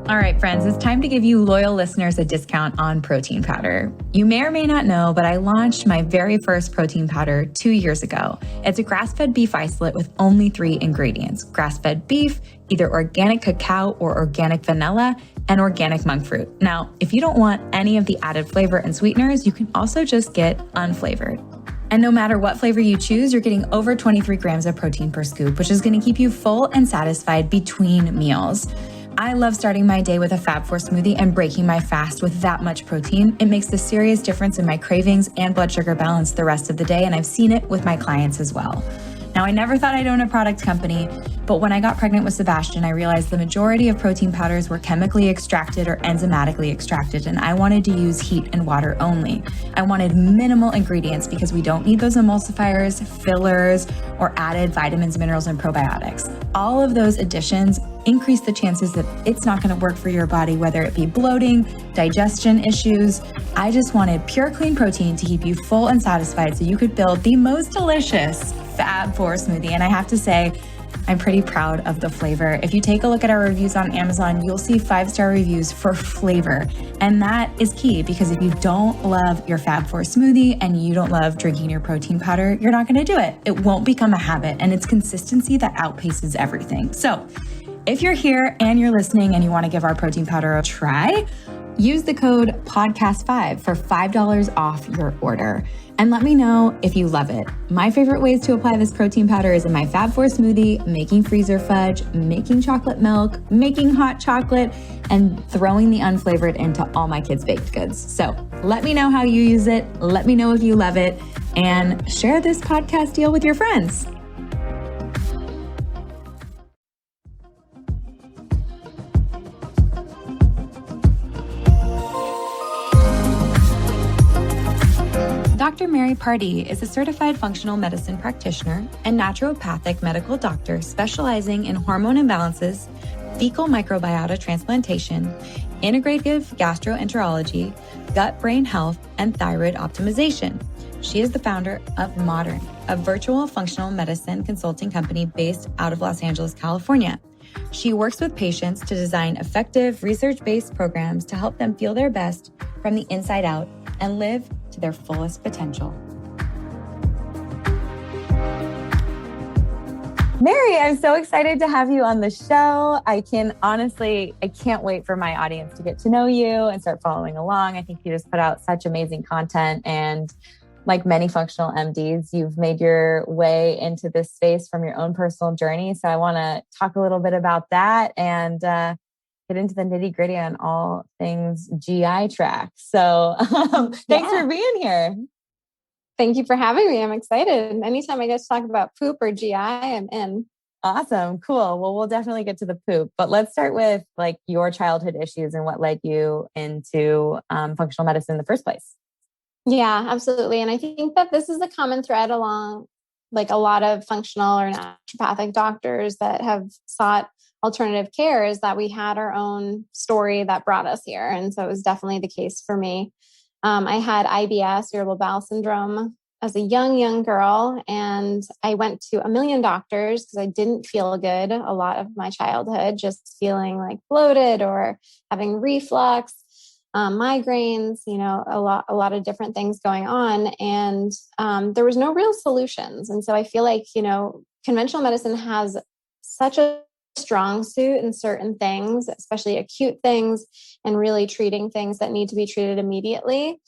All right, friends, it's time to give you loyal listeners a discount on protein powder. You may or may not know, but I launched my very first protein powder 2 years ago. It's a grass-fed beef isolate with only 3 ingredients: grass-fed beef, either organic cacao or organic vanilla, and organic monk fruit. Now, if you don't want any of the added flavor and sweeteners, you can also just get unflavored. And no matter what flavor you choose, you're getting over 23 grams of protein per scoop, which is going to keep you full and satisfied between meals. I love starting my day with a Fab4 smoothie and breaking my fast with that much protein. It makes a serious difference in my cravings and blood sugar balance the rest of the day, and I've seen it with my clients as well. Now, I never thought I'd own a product company, but when I got pregnant with Sebastian, I realized the majority of protein powders were chemically extracted or enzymatically extracted, and I wanted to use heat and water only. I wanted minimal ingredients because we don't need those emulsifiers, fillers, or added vitamins, minerals, and probiotics. All of those additions increase the chances that it's not going to work for your body, whether it be bloating, digestion issues. I just wanted pure, clean protein to keep you full and satisfied so you could build the most delicious Fab4 smoothie. And I have to say, I'm pretty proud of the flavor. If you take a look at our reviews on Amazon, you'll see 5-star reviews for flavor. And that is key, because if you don't love your Fab4 smoothie and you don't love drinking your protein powder, you're not going to do it. It won't become a habit, and it's consistency that outpaces everything. So if you're here and you're listening and you want to give our protein powder a try, use the code podcast5 for $5 off your order. And let me know if you love it. My favorite ways to apply this protein powder is in my Fab4 smoothie, making freezer fudge, making chocolate milk, making hot chocolate, and throwing the unflavored into all my kids' baked goods. So let me know how you use it. Let me know if you love it, and share this podcast deal with your friends. Dr. Mary Pardee is a certified functional medicine practitioner and naturopathic medical doctor specializing in hormone imbalances, fecal microbiota transplantation, integrative gastroenterology, gut-brain health, and thyroid optimization. She is the founder of Modern, a virtual functional medicine consulting company based out of Los Angeles, California. She works with patients to design effective, research-based programs to help them feel their best from the inside out and live to their fullest potential. Mary, I'm so excited to have you on the show. I can't wait for my audience to get to know you and start following along. I think you just put out such amazing content, and like many functional MDs, you've made your way into this space from your own personal journey. So I want to talk a little bit about that and get into the nitty gritty on all things GI tract. So thanks for being here. Thank you for having me. I'm excited. Anytime I get to talk about poop or GI, I'm in. Awesome. Cool. Well, we'll definitely get to the poop, but let's start with like your childhood issues and what led you into functional medicine in the first place. Yeah, absolutely. And I think that this is a common thread along like a lot of functional or naturopathic doctors that have sought alternative care, is that we had our own story that brought us here. And so it was definitely the case for me. I had IBS, irritable bowel syndrome, as a young girl. And I went to a million doctors because I didn't feel good a lot of my childhood, just feeling like bloated or having reflux, migraines, a lot of different things going on. And there was no real solutions. And so I feel like, conventional medicine has such a strong suit in certain things, especially acute things, and really treating things that need to be treated immediately.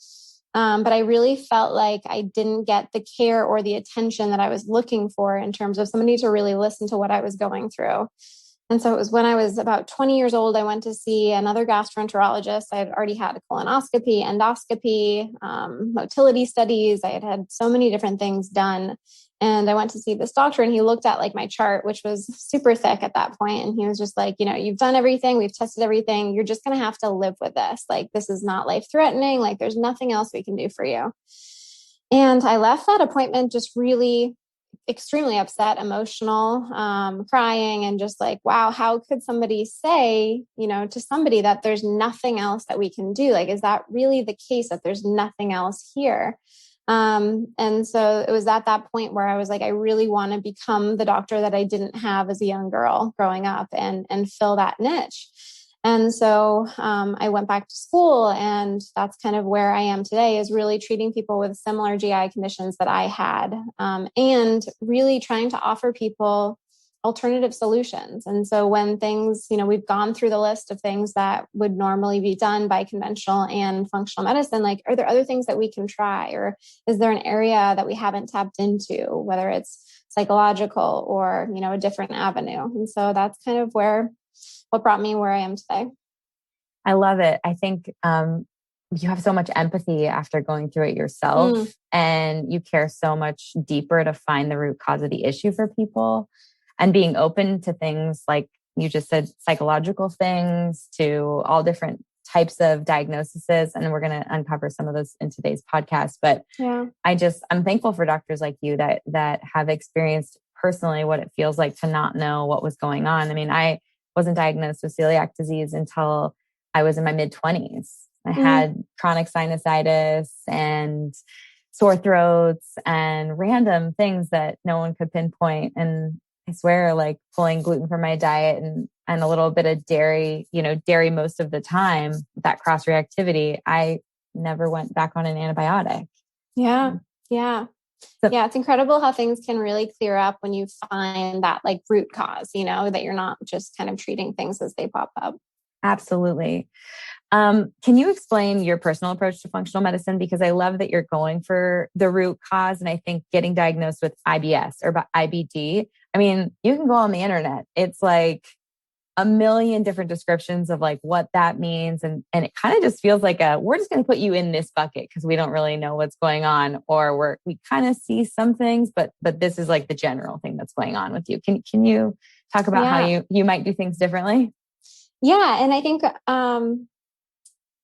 But I really felt like I didn't get the care or the attention that I was looking for in terms of somebody to really listen to what I was going through. And so it was when I was about 20 years old, I went to see another gastroenterologist. I had already had a colonoscopy, endoscopy, motility studies. I had had so many different things done. And I went to see this doctor, and he looked at like my chart, which was super thick at that point. And he was just like, you've done everything. We've tested everything. You're just going to have to live with this. Like, this is not life threatening. Like, there's nothing else we can do for you. And I left that appointment just really extremely upset, emotional, crying, and just like, wow, how could somebody say, to somebody that there's nothing else that we can do? Like, is that really the case, that there's nothing else here? And so it was at that point where I was like, I really want to become the doctor that I didn't have as a young girl growing up and fill that niche. And so I went back to school, and that's kind of where I am today, is really treating people with similar GI conditions that I had, and really trying to offer people alternative solutions. And so when things, we've gone through the list of things that would normally be done by conventional and functional medicine, like, are there other things that we can try? Or is there an area that we haven't tapped into, whether it's psychological or, a different avenue? And so that's kind of what brought me where I am today. I love it. I think you have so much empathy after going through it yourself, and you care so much deeper to find the root cause of the issue for people, and being open to things like you just said, psychological things, to all different types of diagnoses. And we're going to uncover some of those in today's podcast. But Yeah. I'm thankful for doctors like you that have experienced personally what it feels like to not know what was going on. I mean, I wasn't diagnosed with celiac disease until I was in my mid-20s. I had chronic sinusitis and sore throats and random things that no one could pinpoint. And I swear, like, pulling gluten from my diet and a little bit of dairy, dairy most of the time, that cross reactivity, I never went back on an antibiotic. Yeah. Yeah. Yeah, it's incredible how things can really clear up when you find that, like, root cause, that you're not just kind of treating things as they pop up. Absolutely. Can you explain your personal approach to functional medicine? Because I love that you're going for the root cause. And I think getting diagnosed with IBS or IBD, I mean, you can go on the internet. It's like a million different descriptions of like what that means. And it kind of just feels like we're just going to put you in this bucket because we don't really know what's going on, or we kind of see some things, but this is like the general thing that's going on with you. Can you talk about how you might do things differently? Yeah. And I think,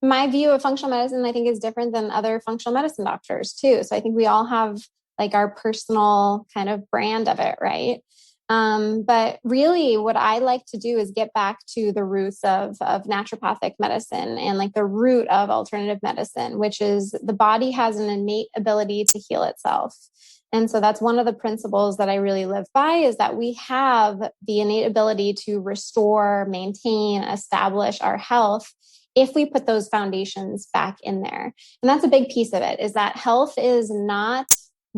my view of functional medicine, I think, is different than other functional medicine doctors too. So I think we all have like our personal kind of brand of it, right? But really what I like to do is get back to the roots of naturopathic medicine and like the root of alternative medicine, which is the body has an innate ability to heal itself. And so that's one of the principles that I really live by, is that we have the innate ability to restore, maintain, establish our health if we put those foundations back in there. And that's a big piece of it, is that health is not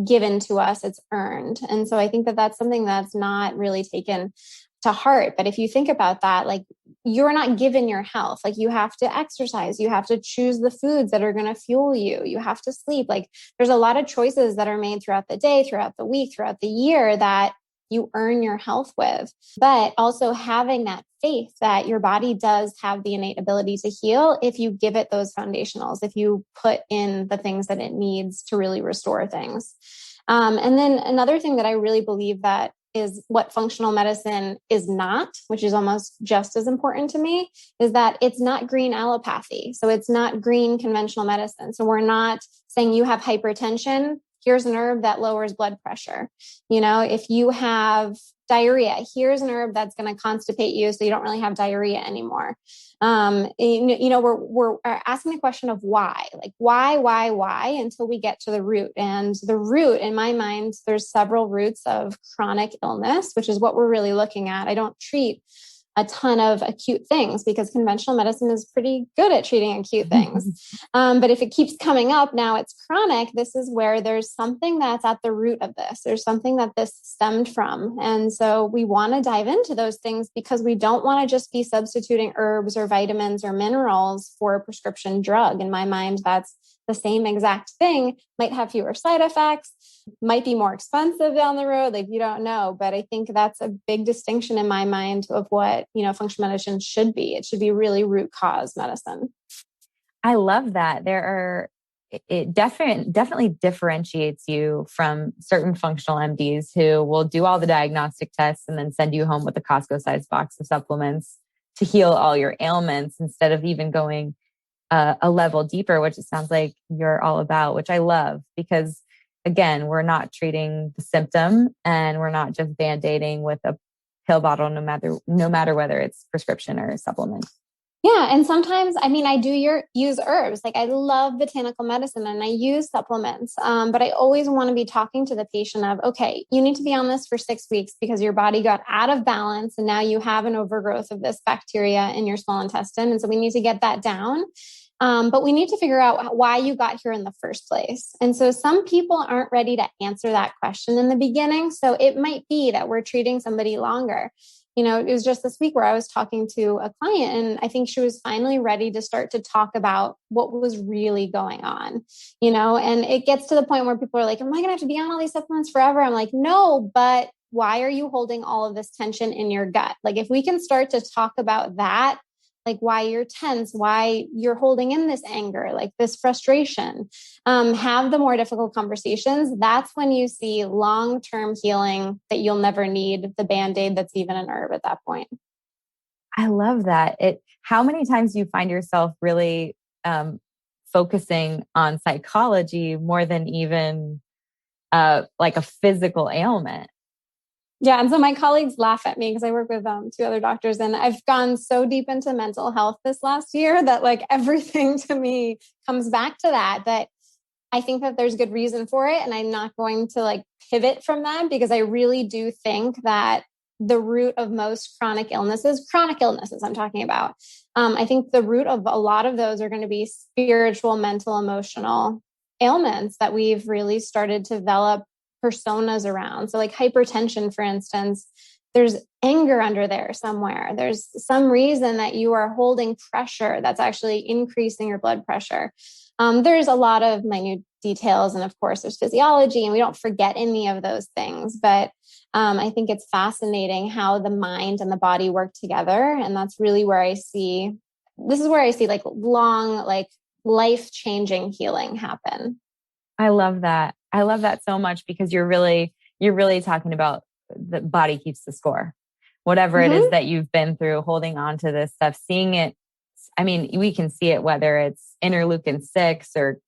given to us, it's earned. And so I think that that's something that's not really taken to heart. But if you think about that, like, you're not given your health. Like, you have to exercise, you have to choose the foods that are going to fuel you, you have to sleep. Like, there's a lot of choices that are made throughout the day, throughout the week, throughout the year that you earn your health with. But also having that faith that your body does have the innate ability to heal if you give it those foundationals, if you put in the things that it needs to really restore things. And then another thing that I really believe that is what functional medicine is not, which is almost just as important to me, is that it's not green allopathy. So it's not green conventional medicine. So we're not saying you have hypertension, here's an herb that lowers blood pressure. If you have diarrhea, here's an herb that's going to constipate you so you don't really have diarrhea anymore. We're asking the question of why, like why, until we get to the root. And the root, in my mind, there's several roots of chronic illness, which is what we're really looking at. I don't treat a ton of acute things because conventional medicine is pretty good at treating acute things. But if it keeps coming up, now it's chronic, this is where there's something that's at the root of this. There's something that this stemmed from. And so we want to dive into those things because we don't want to just be substituting herbs or vitamins or minerals for a prescription drug. In my mind, that's the same exact thing, might have fewer side effects, might be more expensive down the road. Like, you don't know. But I think that's a big distinction in my mind of what, functional medicine should be. It should be really root cause medicine. I love that. It definitely differentiates you from certain functional MDs who will do all the diagnostic tests and then send you home with a Costco-sized box of supplements to heal all your ailments, instead of even going a level deeper, which it sounds like you're all about, which I love, because again, we're not treating the symptom and we're not just band-aiding with a pill bottle, no matter whether it's prescription or supplement. Yeah. And sometimes, I mean, I do use herbs. Like I love botanical medicine and I use supplements. But I always want to be talking to the patient of, okay, you need to be on this for 6 weeks because your body got out of balance. And now you have an overgrowth of this bacteria in your small intestine. And so we need to get that down. But we need to figure out why you got here in the first place. And so some people aren't ready to answer that question in the beginning. So it might be that we're treating somebody longer. It was just this week where I was talking to a client and I think she was finally ready to start to talk about what was really going on, and it gets to the point where people are like, am I going to have to be on all these supplements forever? I'm like, no, but why are you holding all of this tension in your gut? Like if we can start to talk about that, like why you're tense, why you're holding in this anger, like this frustration, have the more difficult conversations. That's when you see long-term healing that you'll never need the Band-Aid that's even an herb at that point. I love that. How many times do you find yourself really focusing on psychology more than even like a physical ailment? Yeah. And so my colleagues laugh at me because I work with two other doctors and I've gone so deep into mental health this last year that like everything to me comes back to that, but I think that there's good reason for it. And I'm not going to like pivot from that because I really do think that the root of most chronic illnesses I'm talking about. I think the root of a lot of those are going to be spiritual, mental, emotional ailments that we've really started to develop personas around. So like hypertension, for instance, there's anger under there somewhere. There's some reason that you are holding pressure that's actually increasing your blood pressure. There's a lot of minute details. And of course, there's physiology, and we don't forget any of those things. But I think it's fascinating how the mind and the body work together. And that's really where this is where I see like long, like life-changing healing happen. I love that. I love that so much because you're really talking about the body keeps the score. Whatever it is that you've been through, holding on to this stuff, seeing it. I mean, we can see it whether it's interleukin-6 or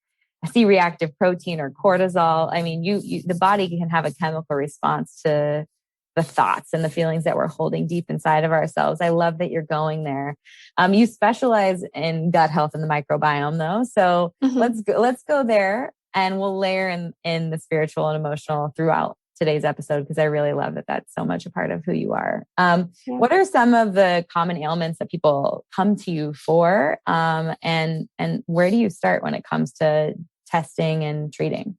C-reactive protein or cortisol. I mean, the body can have a chemical response to the thoughts and the feelings that we're holding deep inside of ourselves. I love that you're going there. You specialize in gut health and the microbiome though. So let's go there and we'll layer in the spiritual and emotional throughout today's episode because I really love that that's so much a part of who you are. What are some of the common ailments that people come to you for? And where do you start when it comes to testing and treating?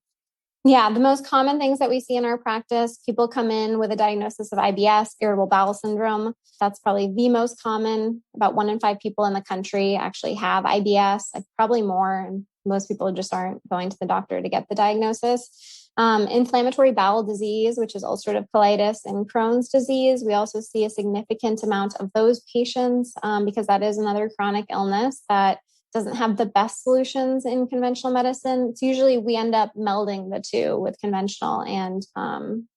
Yeah, the most common things that we see in our practice, people come in with a diagnosis of IBS, irritable bowel syndrome. That's probably the most common. About 1 in 5 people in the country actually have IBS, like probably more. And most people just aren't going to the doctor to get the diagnosis. Inflammatory bowel disease, which is ulcerative colitis, and Crohn's disease. We also see a significant amount of those patients because that is another chronic illness that doesn't have the best solutions in conventional medicine. It's usually we end up melding the two with conventional and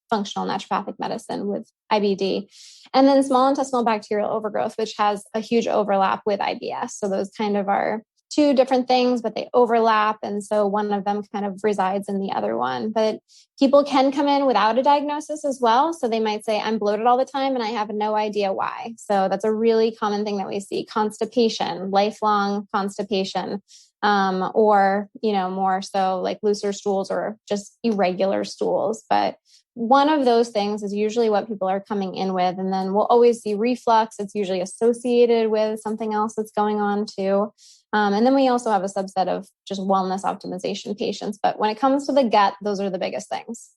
functional naturopathic medicine with IBD. And then small intestinal bacterial overgrowth, which has a huge overlap with IBS. So those kind of are two different things, but they overlap. And so one of them kind of resides in the other one. But people can come in without a diagnosis as well. So they might say, I'm bloated all the time and I have no idea why. So that's a really common thing that we see. Constipation, lifelong constipation, or, more so like looser stools or just irregular stools. But one of those things is usually what people are coming in with. And then we'll always see reflux. It's usually associated with something else that's going on too. And then we also have a subset of just wellness optimization patients. But when it comes to the gut, those are the biggest things.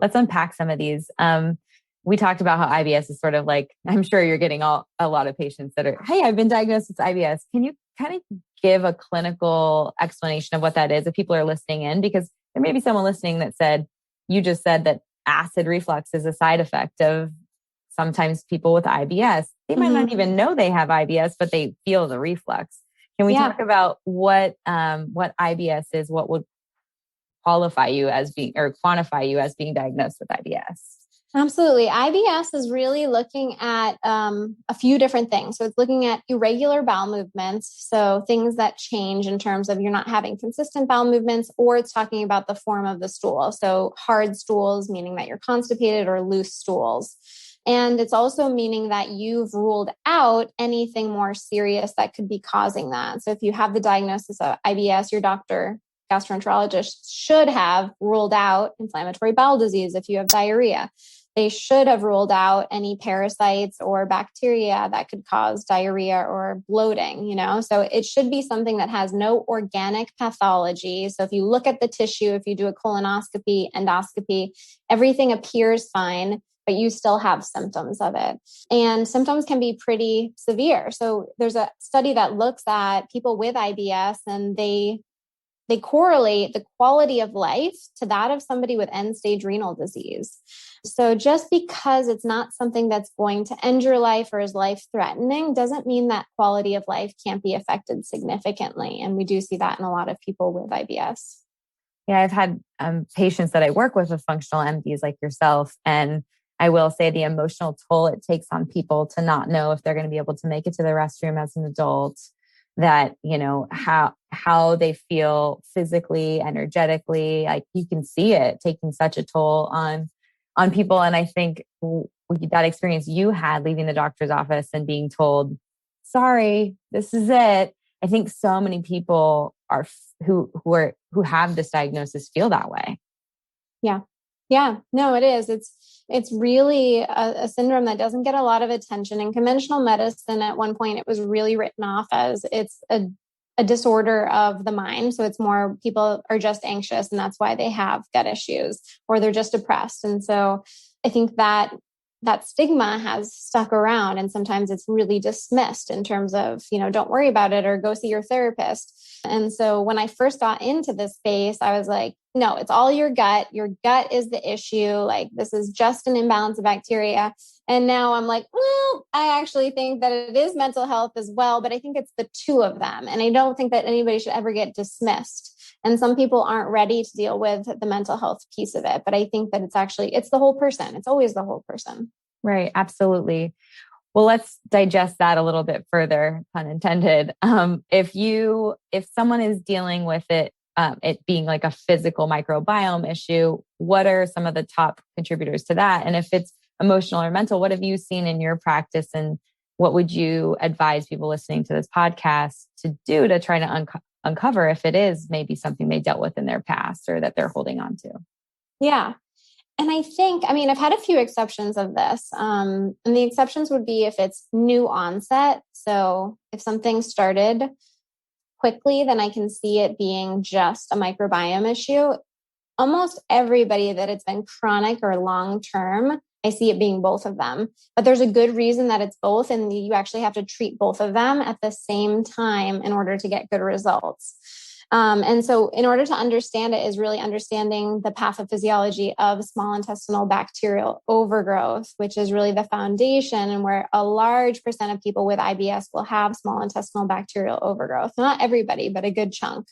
Let's unpack some of these. We talked about how IBS is sort of like, I'm sure you're getting a lot of patients that are, hey, I've been diagnosed with IBS. Can you kind of give a clinical explanation of what that is if people are listening in? Because there may be someone listening that you just said that acid reflux is a side effect of sometimes people with IBS. They might not even know they have IBS, but they feel the reflux. Can we talk about what IBS is? What would quantify you as being diagnosed with IBS? Absolutely. IBS is really looking at a few different things. So it's looking at irregular bowel movements. So things that change in terms of you're not having consistent bowel movements, or it's talking about the form of the stool. So hard stools, meaning that you're constipated, or loose stools. And it's also meaning that you've ruled out anything more serious that could be causing that. So if you have the diagnosis of IBS, your doctor, gastroenterologist should have ruled out inflammatory bowel disease. If you have diarrhea, they should have ruled out any parasites or bacteria that could cause diarrhea or bloating, So it should be something that has no organic pathology. So if you look at the tissue, if you do a colonoscopy, endoscopy, everything appears fine, but you still have symptoms of it. And symptoms can be pretty severe. So there's a study that looks at people with IBS, and they correlate the quality of life to that of somebody with end-stage renal disease. So just because it's not something that's going to end your life or is life-threatening doesn't mean that quality of life can't be affected significantly. And we do see that in a lot of people with IBS. Yeah, I've had patients that I work with functional MDs like yourself. And I will say the emotional toll it takes on people to not know if they're going to be able to make it to the restroom as an adult, that, how they feel physically, energetically, like you can see it taking such a toll on people. And I think that experience you had leaving the doctor's office and being told, sorry, this is it. I think so many people who have this diagnosis feel that way. Yeah. Yeah, no, it is. It's really a syndrome that doesn't get a lot of attention. In conventional medicine, at one point, it was really written off as it's a disorder of the mind. So it's more people are just anxious, and that's why they have gut issues, or they're just depressed. And so I think that stigma has stuck around, and sometimes it's really dismissed in terms of, don't worry about it or go see your therapist. And so when I first got into this space, I was like, no, it's all your gut. Your gut is the issue. Like, this is just an imbalance of bacteria. And now I'm like, well, I actually think that it is mental health as well, but I think it's the two of them. And I don't think that anybody should ever get dismissed. And some people aren't ready to deal with the mental health piece of it. But I think that it's the whole person. It's always the whole person. Right. Absolutely. Well, let's digest that a little bit further, pun intended. If someone is dealing with it being like a physical microbiome issue, what are some of the top contributors to that? And if it's emotional or mental, what have you seen in your practice, and what would you advise people listening to this podcast to do to try to uncover if it is maybe something they dealt with in their past or that they're holding on to? Yeah. And I've had a few exceptions of this. And the exceptions would be if it's new onset. So if something started quickly, then I can see it being just a microbiome issue. Almost everybody that it's been chronic or long-term, I see it being both of them. But there's a good reason that it's both, and you actually have to treat both of them at the same time in order to get good results. And so in order to understand it is really understanding the pathophysiology of small intestinal bacterial overgrowth, which is really the foundation, and where a large percent of people with IBS will have small intestinal bacterial overgrowth. Not everybody, but a good chunk.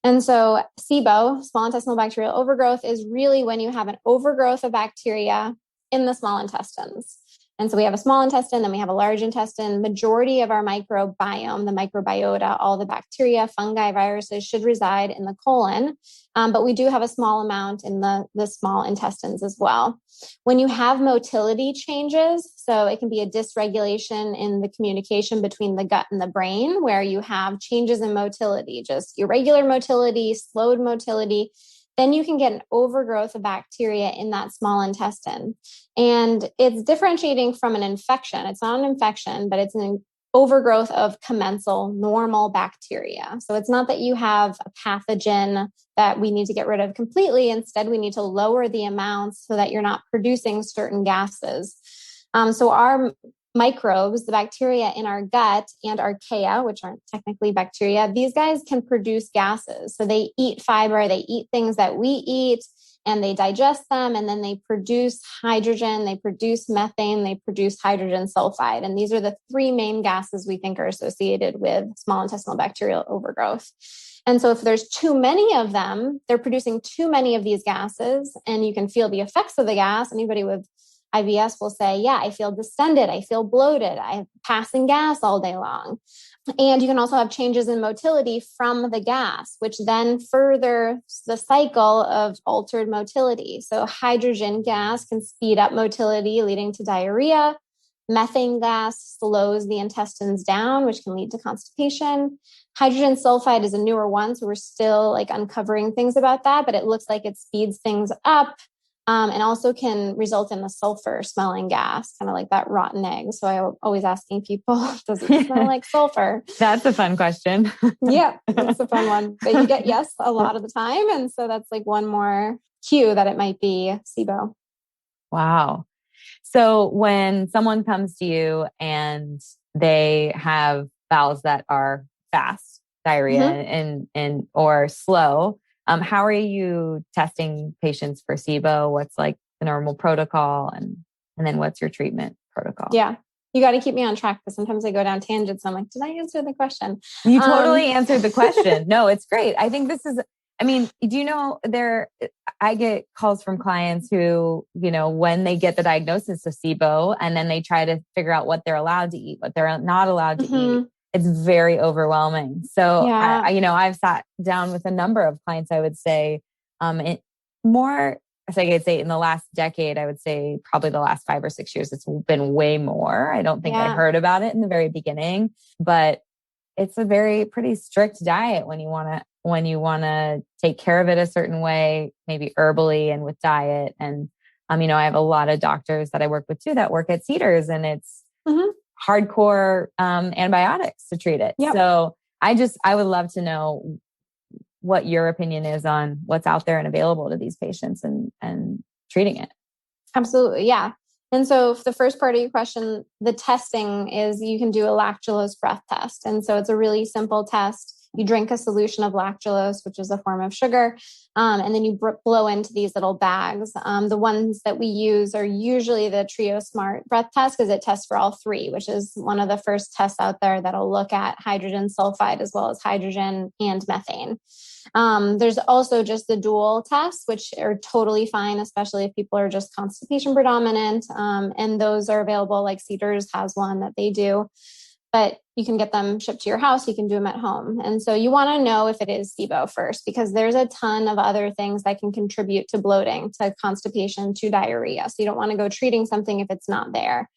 And so SIBO, small intestinal bacterial overgrowth, is really when you have an overgrowth of bacteria in the small intestines. And so we have a small intestine, then we have a large intestine. Majority of our microbiome, the microbiota, all the bacteria, fungi, viruses should reside in the colon. But we do have a small amount in the small intestines as well. When you have motility changes, so it can be a dysregulation in the communication between the gut and the brain, where you have changes in motility, just irregular motility, slowed motility, then you can get an overgrowth of bacteria in that small intestine. And it's differentiating from an infection. It's not an infection, but it's an overgrowth of commensal normal bacteria. So it's not that you have a pathogen that we need to get rid of completely. Instead, we need to lower the amounts so that you're not producing certain gases. So our microbes, the bacteria in our gut and archaea, which aren't technically bacteria, these guys can produce gases. So they eat fiber, they eat things that we eat, and they digest them, and then they produce hydrogen, they produce methane, they produce hydrogen sulfide. And these are the three main gases we think are associated with small intestinal bacterial overgrowth. And so if there's too many of them, they're producing too many of these gases, and you can feel the effects of the gas. Anybody with IBS will say, yeah, I feel distended. I feel bloated. I'm passing gas all day long. And you can also have changes in motility from the gas, which then furthers the cycle of altered motility. So hydrogen gas can speed up motility, leading to diarrhea. Methane gas slows the intestines down, which can lead to constipation. Hydrogen sulfide is a newer one, so we're still like uncovering things about that, but it looks like it speeds things up. And also can result in a sulfur smelling gas, kind of like that rotten egg. So I'm always asking people, does it smell like sulfur? That's a fun question. Yeah, that's a fun one. But you get yes a lot of the time. And so that's like one more cue that it might be SIBO. Wow. So when someone comes to you and they have bowels that are fast, diarrhea and or slow, how are you testing patients for SIBO? What's like the normal protocol, and then what's your treatment protocol? Yeah, you got to keep me on track because sometimes I go down tangents. I'm like, did I answer the question? You totally answered the question. No, it's great. I think this is, I mean, do you know I get calls from clients who, when they get the diagnosis of SIBO and then they try to figure out what they're allowed to eat, what they're not allowed to eat. It's very overwhelming. So, yeah. I've sat down with a number of clients, I would say, more, if I could say in the last decade, I would say probably the last 5 or 6 years, it's been way more. I don't think I heard about it in the very beginning, but it's a pretty strict diet when you want to take care of it a certain way, maybe herbally and with diet. And, I have a lot of doctors that I work with too, that work at Cedars, and it's hardcore antibiotics to treat it. Yep. So I would love to know what your opinion is on what's out there and available to these patients and treating it. Absolutely. Yeah. And so for the first part of your question, the testing is you can do a lactulose breath test. And so it's a really simple test. You drink a solution of lactulose, which is a form of sugar, and then you blow into these little bags. The ones that we use are usually the Trio Smart breath test because it tests for all three, which is one of the first tests out there that'll look at hydrogen sulfide as well as hydrogen and methane. There's also just the dual tests, which are totally fine, especially if people are just constipation predominant. And those are available, like Cedars has one that they do. But you can get them shipped to your house. You can do them at home. And so you want to know if it is SIBO first, because there's a ton of other things that can contribute to bloating, to constipation, to diarrhea. So you don't want to go treating something if it's not there.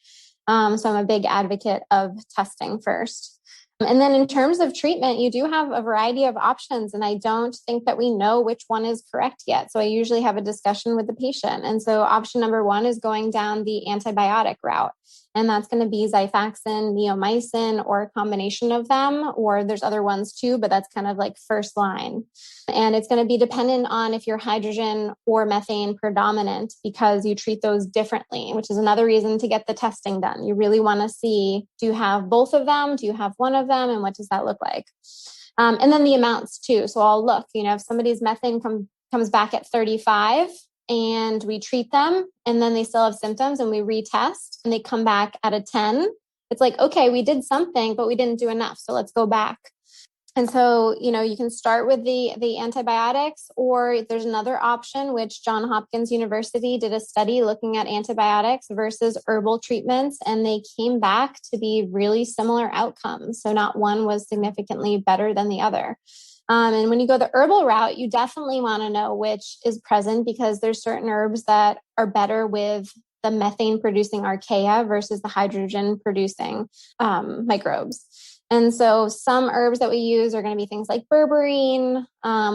So I'm a big advocate of testing first. And then in terms of treatment, you do have a variety of options. And I don't think that we know which one is correct yet. So I usually have a discussion with the patient. And so option number one is going down the antibiotic route. And that's going to be Xifaxan, neomycin, or a combination of them, or there's other ones too, but that's kind of like first line. And it's going to be dependent on if you're hydrogen or methane predominant, because you treat those differently, which is another reason to get the testing done. You really want to see, do you have both of them? Do you have one of them? And what does that look like? And then the amounts too. So I'll look, if somebody's methane comes back at 35, and we treat them and then they still have symptoms and we retest and they come back at a 10, it's like, okay, we did something, but we didn't do enough. So let's go back. And so, you can start with the antibiotics, or there's another option, which Johns Hopkins University did a study looking at antibiotics versus herbal treatments, and they came back to be really similar outcomes. So not one was significantly better than the other. And when you go the herbal route, you definitely want to know which is present, because there's certain herbs that are better with the methane producing archaea versus the hydrogen producing microbes. And so some herbs that we use are going to be things like berberine.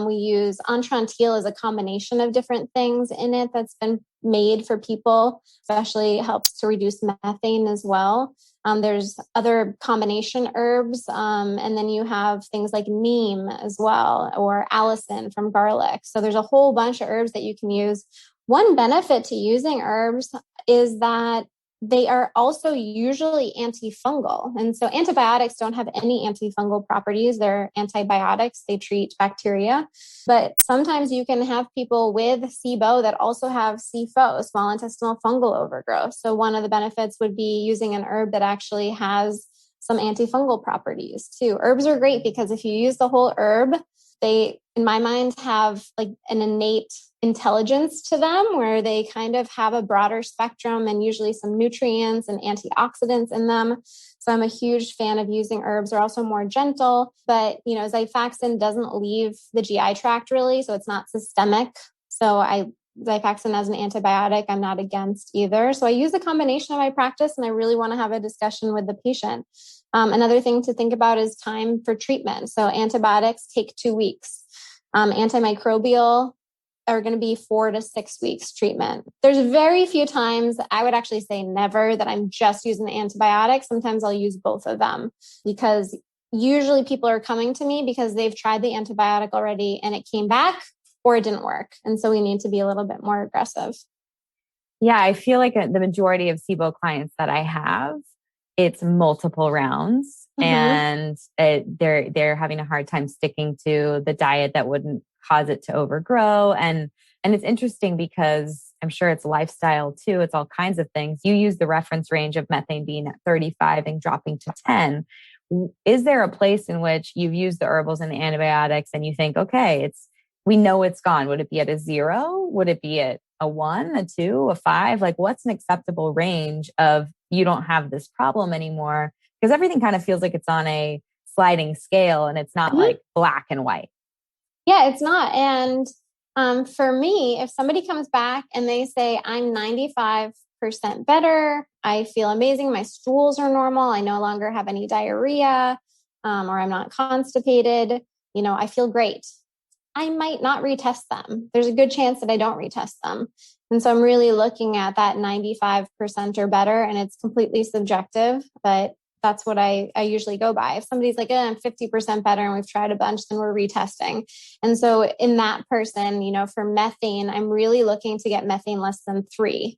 We use entrantil as a combination of different things in it that's been made for people, especially helps to reduce methane as well. There's other combination herbs. And then you have things like neem as well, or allicin from garlic. So there's a whole bunch of herbs that you can use. One benefit to using herbs is that they are also usually antifungal. And so antibiotics don't have any antifungal properties. They're antibiotics. They treat bacteria. But sometimes you can have people with SIBO that also have SIFO, small intestinal fungal overgrowth. So one of the benefits would be using an herb that actually has some antifungal properties too. Herbs are great because if you use the whole herb, they, in my mind, have like an innate intelligence to them, where they kind of have a broader spectrum and usually some nutrients and antioxidants in them. So I'm a huge fan of using herbs. They're also more gentle, but Xifaxan doesn't leave the GI tract really, so it's not systemic. So Xifaxan as an antibiotic, I'm not against either. So I use a combination in my practice, and I really want to have a discussion with the patient. Another thing to think about is time for treatment. So antibiotics take 2 weeks. Antimicrobial are going to be 4 to 6 weeks treatment. There's very few times, I would actually say never, that I'm just using the antibiotics. Sometimes I'll use both of them, because usually people are coming to me because they've tried the antibiotic already and it came back or it didn't work. And so we need to be a little bit more aggressive. Yeah, I feel like the majority of SIBO clients that I have, it's multiple rounds, and they're having a hard time sticking to the diet that wouldn't cause it to overgrow. And it's interesting because I'm sure it's lifestyle too. It's all kinds of things. You use the reference range of methane being at 35 and dropping to 10. Is there a place in which you've used the herbals and the antibiotics and you think, okay, we know it's gone? Would it be at a 0? Would it be at a 1, a 2, a 5? Like, what's an acceptable range of you don't have this problem anymore? Because everything kind of feels like it's on a sliding scale and it's not like black and white. Yeah, it's not. And for me, if somebody comes back and they say, I'm 95% better, I feel amazing, my stools are normal, I no longer have any diarrhea, or I'm not constipated, I feel great, I might not retest them. There's a good chance that I don't retest them. And so I'm really looking at that 95% or better, and it's completely subjective, but that's what I usually go by. If somebody's like, I'm 50% better and we've tried a bunch, then we're retesting. And so in that person, for methane, I'm really looking to get methane less than 3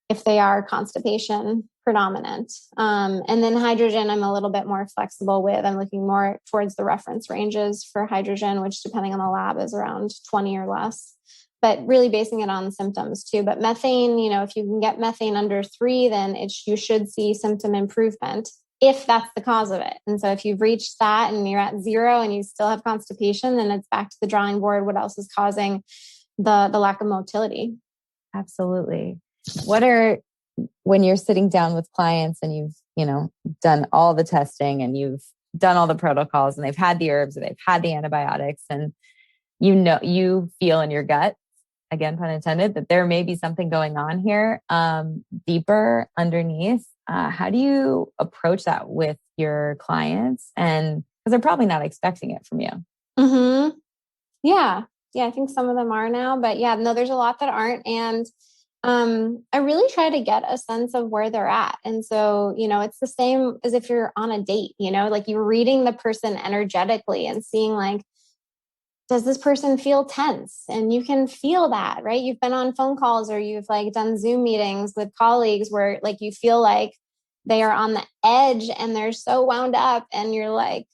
if they are constipation predominant. And then hydrogen, I'm a little bit more flexible with. I'm looking more towards the reference ranges for hydrogen, which depending on the lab is around 20 or less, but really basing it on symptoms too. But methane, if you can get methane under 3, then you should see symptom improvement, if that's the cause of it. And so if you've reached that and you're at 0 and you still have constipation, then it's back to the drawing board. What else is causing the lack of motility? Absolutely. When you're sitting down with clients and you've, done all the testing and you've done all the protocols and they've had the herbs and they've had the antibiotics, and you feel in your gut, again, pun intended, that there may be something going on here, deeper underneath. How do you approach that with your clients? And because they're probably not expecting it from you. Mm-hmm. Yeah. I think some of them are now, but no, there's a lot that aren't. And I really try to get a sense of where they're at. And so, it's the same as if you're on a date, like you're reading the person energetically and seeing like, does this person feel tense? And you can feel that, right? You've been on phone calls or you've like done Zoom meetings with colleagues where like you feel like they are on the edge and they're so wound up, and you're like,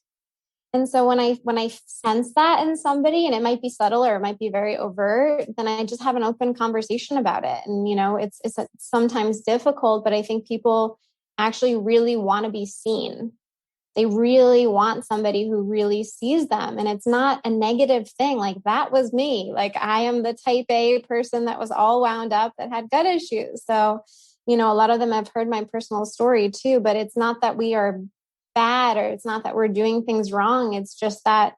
and so when I sense that in somebody, and it might be subtle or it might be very overt, then I just have an open conversation about it. And, it's sometimes difficult, but I think people actually really want to be seen. They really want somebody who really sees them. And it's not a negative thing. Like, that was me. Like, I am the type A person that was all wound up, that had gut issues. So, a lot of them have heard my personal story too, but it's not that we are bad, or it's not that we're doing things wrong. It's just that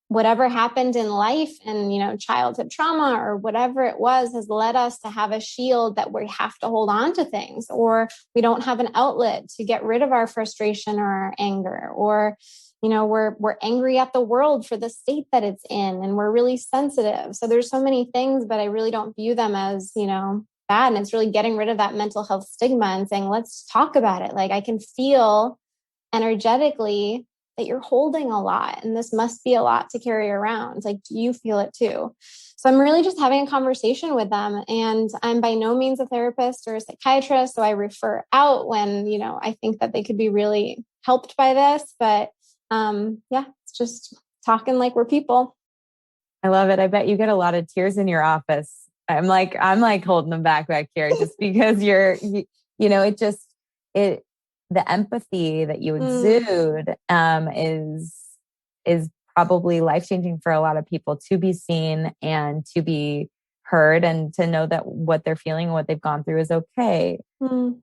whatever happened in life and, childhood trauma or whatever it was has led us to have a shield that we have to hold on to things, or we don't have an outlet to get rid of our frustration or our anger, or, we're angry at the world for the state that it's in, and we're really sensitive. So there's so many things, but I really don't view them as, bad. And it's really getting rid of that mental health stigma and saying, let's talk about it. Like, I can feel energetically that you're holding a lot, and this must be a lot to carry around. Like, do you feel it too? So I'm really just having a conversation with them, and I'm by no means a therapist or a psychiatrist. So I refer out when, I think that they could be really helped by this, but it's just talking like we're people. I love it. I bet you get a lot of tears in your office. I'm like holding them back here just because the empathy that you exude is probably life-changing for a lot of people, to be seen and to be heard and to know that what they're feeling and what they've gone through is okay. Mm.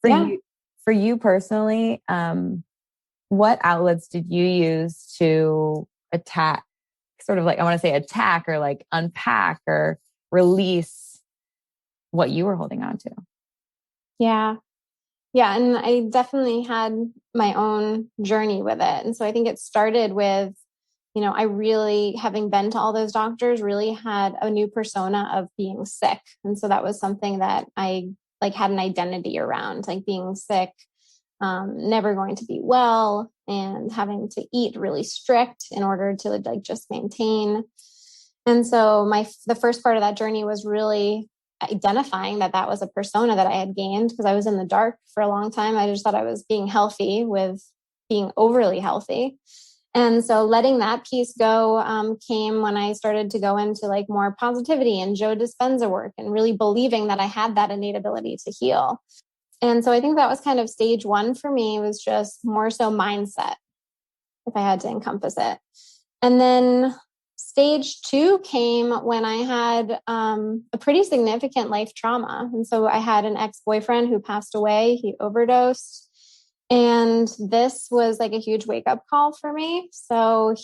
For Yeah. you personally, what outlets did you use to attack, sort of like, I want to say attack or like unpack or release what you were holding on to? Yeah. Yeah. And I definitely had my own journey with it. And so I think it started with, I really, having been to all those doctors, really had a new persona of being sick. And so that was something that I like had an identity around, like being sick, never going to be well, and having to eat really strict in order to like just maintain. And so the first part of that journey was really identifying that that was a persona that I had gained, because I was in the dark for a long time. I just thought I was being healthy with being overly healthy. And so letting that piece go came when I started to go into like more positivity and Joe Dispenza work, and really believing that I had that innate ability to heal. And so I think that was kind of stage one for me, was just more so mindset, if I had to encompass it. And then stage two came when I had a pretty significant life trauma. And so I had an ex-boyfriend who passed away. He overdosed. And this was like a huge wake up call for me. So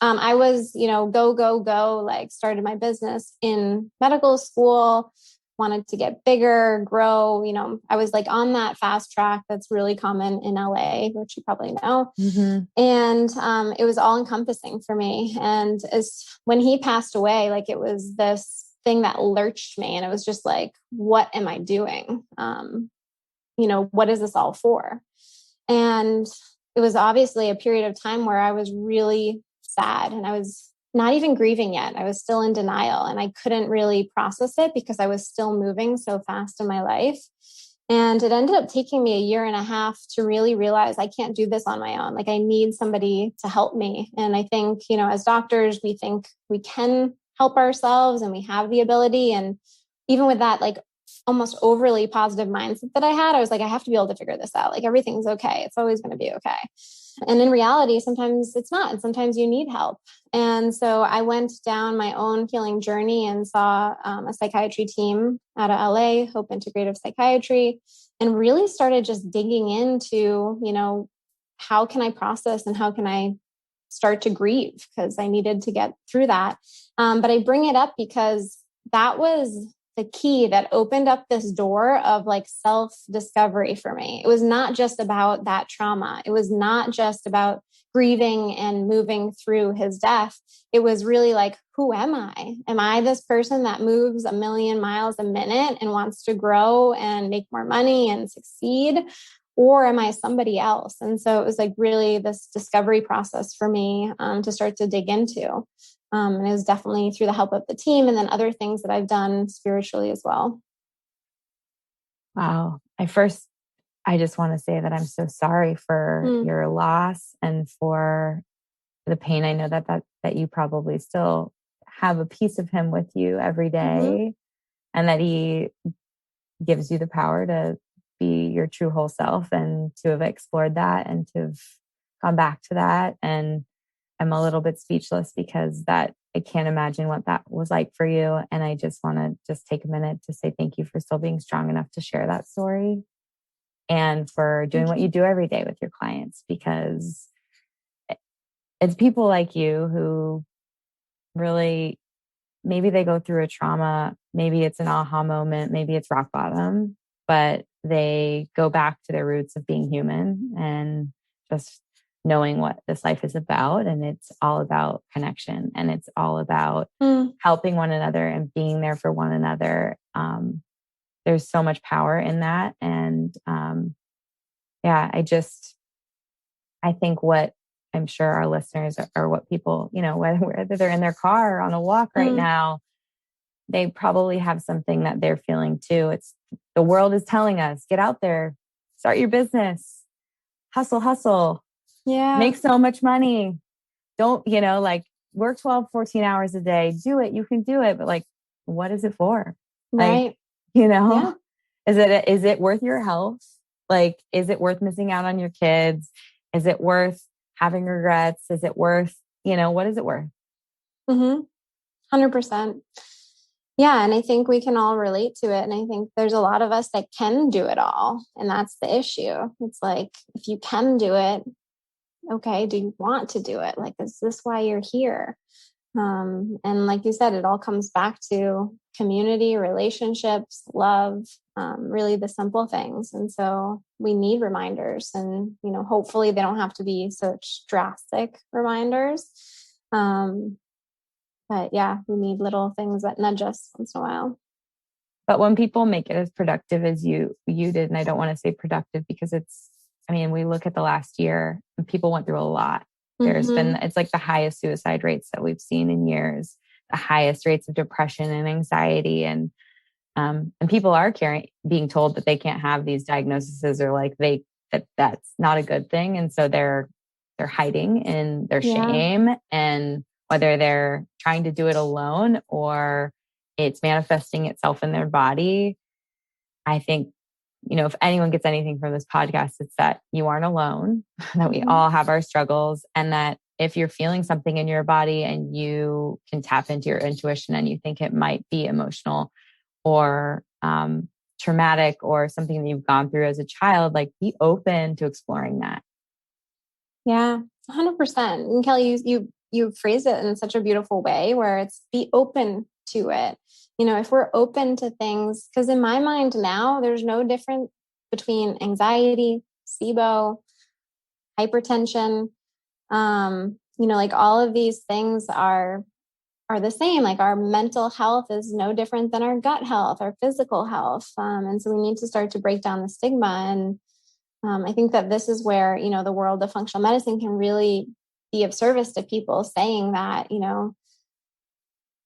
I was, go, like started my business in medical school, wanted to get bigger, grow. I was like on that fast track that's really common in LA, which you probably know. Mm-hmm. And it was all encompassing for me. And when he passed away, like it was this thing that lurched me, and it was just like, what am I doing? What is this all for? And it was obviously a period of time where I was really sad, and I was not even grieving yet. I was still in denial, and I couldn't really process it because I was still moving so fast in my life. And it ended up taking me a year and a half to really realize I can't do this on my own. Like I need somebody to help me. And I think, as doctors, we think we can help ourselves and we have the ability. And even with that, like almost overly positive mindset that I had, I was like, I have to be able to figure this out. Like everything's okay. It's always going to be okay. And in reality, sometimes it's not. And sometimes you need help. And so I went down my own healing journey and saw a psychiatry team out of LA, Hope Integrative Psychiatry, and really started just digging into, how can I process and how can I start to grieve, because I needed to get through that. But I bring it up because that was the key that opened up this door of like self-discovery for me. It was not just about that trauma. It was not just about grieving and moving through his death. It was really like, who am I? Am I this person that moves 1,000,000 miles a minute and wants to grow and make more money and succeed? Or am I somebody else? And so it was like really this discovery process for me to start to dig into. And it was definitely through the help of the team, and then other things that I've done spiritually as well. Wow. I just want to say that I'm so sorry for your loss and for the pain. I know that you probably still have a piece of him with you every day, and that he gives you the power to be your true whole self, and to have explored that and to have gone back to that. And I'm a little bit speechless because I can't imagine what that was like for you. And I just want to just take a minute to say thank you for still being strong enough to share that story, and for doing what you do every day with your clients, because it's people like you who really, maybe they go through a trauma, maybe it's an aha moment, maybe it's rock bottom, but they go back to their roots of being human and just knowing what this life is about. And it's all about connection, and it's all about helping one another and being there for one another. There's so much power in that. And I think what I'm sure our listeners or what people, whether they're in their car or on a walk right now, they probably have something that they're feeling too. It's the world is telling us, get out there, start your business, hustle, make so much money. Don't, work 12, 14 hours a day, do it. You can do it. But like, what is it for? Right. Like, is it worth your health? Like, is it worth missing out on your kids? Is it worth having regrets? Is it worth, what is it worth? 100%. 100%. Yeah. And I think we can all relate to it. And I think there's a lot of us that can do it all. And that's the issue. It's like, if you can do it, okay, do you want to do it? Like, is this why you're here? And like you said, it all comes back to community, relationships, love, really the simple things. And so we need reminders, and, hopefully they don't have to be such drastic reminders. But yeah, we need little things that nudge us once in a while. But when people make it as productive as you did, and I don't want to say productive because we look at the last year and people went through a lot. It's like the highest suicide rates that we've seen in years, the highest rates of depression and anxiety. And people are being told that they can't have these diagnoses, or like that's not a good thing. And so they're hiding in their shame, and whether they're trying to do it alone or it's manifesting itself in their body. I think, if anyone gets anything from this podcast, it's that you aren't alone, that we all have our struggles, and that if you're feeling something in your body and you can tap into your intuition and you think it might be emotional or traumatic or something that you've gone through as a child, like, be open to exploring that. Yeah, 100%. And Kelly, you phrase it in such a beautiful way where it's be open to it. If we're open to things, because in my mind now, there's no difference between anxiety, SIBO, hypertension. Like all of these things are the same. Like our mental health is no different than our gut health, our physical health. And so we need to start to break down the stigma. And I think that this is where, the world of functional medicine can really be of service to people, saying that,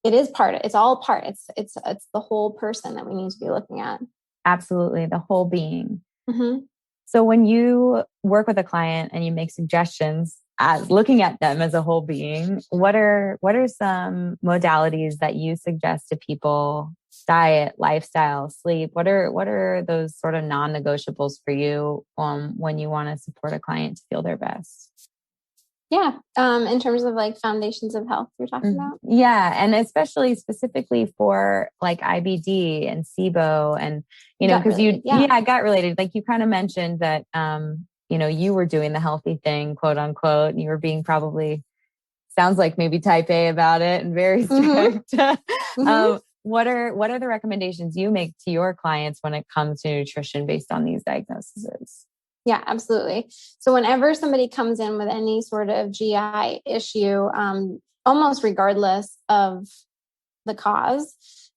it's all part. It's the whole person that we need to be looking at. Absolutely. The whole being. Mm-hmm. So when you work with a client and you make suggestions as looking at them as a whole being, what are some modalities that you suggest to people? Diet, lifestyle, sleep. What are those sort of non-negotiables for you when you want to support a client to feel their best? Yeah. In terms of like foundations of health you're talking about? Yeah. And especially specifically for like IBD and SIBO and, because gut related, like you kind of mentioned that, you were doing the healthy thing, quote unquote, and you were being probably sounds like maybe type A about it and very strict. What are the recommendations you make to your clients when it comes to nutrition based on these diagnoses? Yeah, absolutely. So whenever somebody comes in with any sort of GI issue, almost regardless of the cause,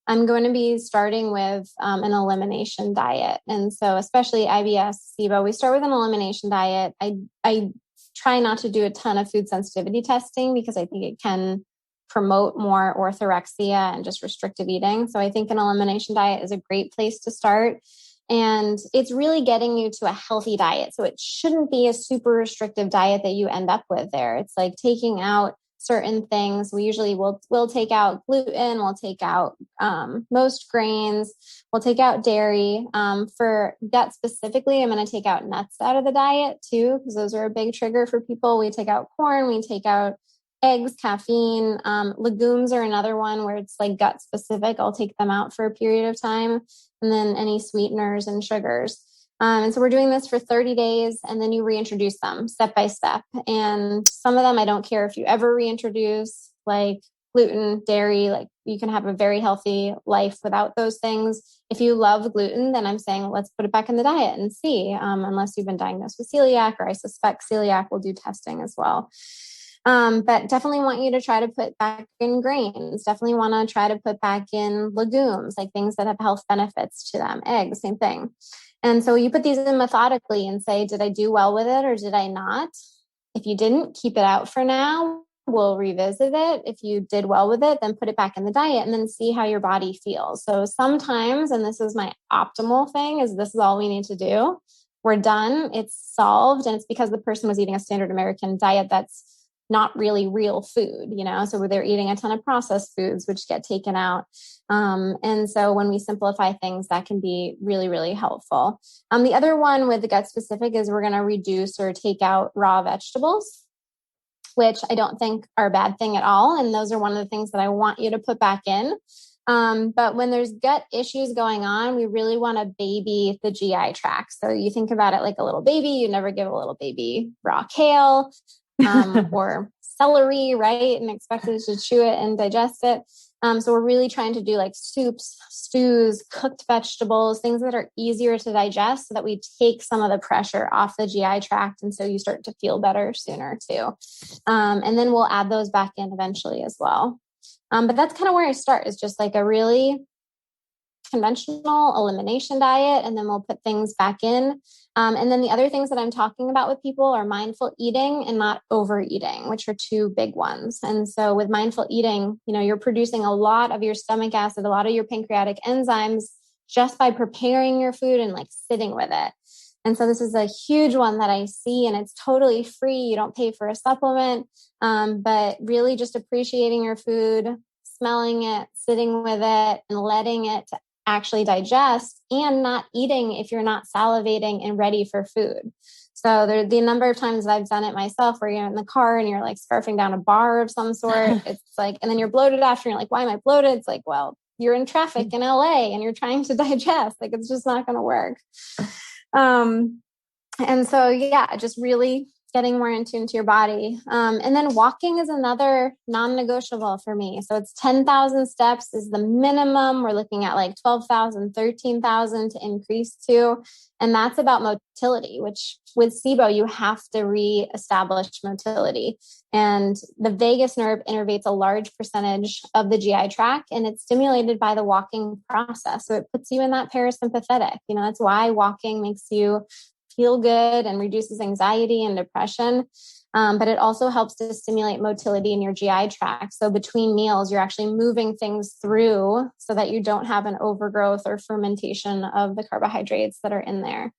I'm going to be starting with an elimination diet. And so especially IBS, SIBO, we start with an elimination diet. I try not to do a ton of food sensitivity testing because I think it can promote more orthorexia and just restrictive eating. So I think an elimination diet is a great place to start. And it's really getting you to a healthy diet. So it shouldn't be a super restrictive diet that you end up with there. It's like taking out certain things. We usually will take out gluten, we'll take out most grains, we'll take out dairy. For gut specifically, I'm going to take out nuts out of the diet too, because those are a big trigger for people. We take out corn, we take out eggs, caffeine, legumes are another one where it's like gut specific. I'll take them out for a period of time, and then any sweeteners and sugars. And so we're doing this for 30 days, and then you reintroduce them step by step. And some of them, I don't care if you ever reintroduce, like gluten, dairy, like you can have a very healthy life without those things. If you love gluten, then I'm saying, let's put it back in the diet and see, unless you've been diagnosed with celiac, or I suspect celiac, we'll do testing as well. But definitely want you to try to put back in grains. Definitely want to try to put back in legumes, like things that have health benefits to them. Eggs, same thing. And so you put these in methodically and say, did I do well with it or did I not? If you didn't, keep it out for now. We'll revisit it. If you did well with it, then put it back in the diet and then see how your body feels. So sometimes, and this is my optimal thing, is this is all we need to do. We're done. It's solved. And it's because the person was eating a standard American diet that's not really real food, so they're eating a ton of processed foods, which get taken out. And so when we simplify things, that can be really, really helpful. The other one with the gut specific is we're going to reduce or take out raw vegetables. which I don't think are a bad thing at all. And those are one of the things that I want you to put back in. But when there's gut issues going on, we really want to baby the GI tract. So you think about it like a little baby. You never give a little baby raw kale or celery, right? And expect it to chew it and digest it. So we're really trying to do like soups, stews, cooked vegetables, things that are easier to digest so that we take some of the pressure off the GI tract. And so you start to feel better sooner too. And then we'll add those back in eventually as well. But that's kind of where I start, is just like a really conventional elimination diet. And then we'll put things back in. And then the other things that I'm talking about with people are mindful eating and not overeating, which are two big ones. And so with mindful eating, you're producing a lot of your stomach acid, a lot of your pancreatic enzymes just by preparing your food and like sitting with it. And so this is a huge one that I see, and it's totally free. You don't pay for a supplement, but really just appreciating your food, smelling it, sitting with it, and letting it actually digest, and not eating if you're not salivating and ready for food. So the number of times that I've done it myself, where you're in the car and you're like scarfing down a bar of some sort, it's like, and then you're bloated after, and you're like, why am I bloated? It's like, well, you're in traffic in LA and you're trying to digest. Like, it's just not going to work. And so, yeah, just really getting more in tune to your body. And then walking is another non-negotiable for me. So it's 10,000 steps is the minimum. We're looking at like 12,000, 13,000 to increase to. And that's about motility, which with SIBO, you have to reestablish motility. And the vagus nerve innervates a large percentage of the GI tract, and it's stimulated by the walking process. So it puts you in that parasympathetic. That's why walking makes you feel good and reduces anxiety and depression. But it also helps to stimulate motility in your GI tract. So between meals, you're actually moving things through so that you don't have an overgrowth or fermentation of the carbohydrates that are in there.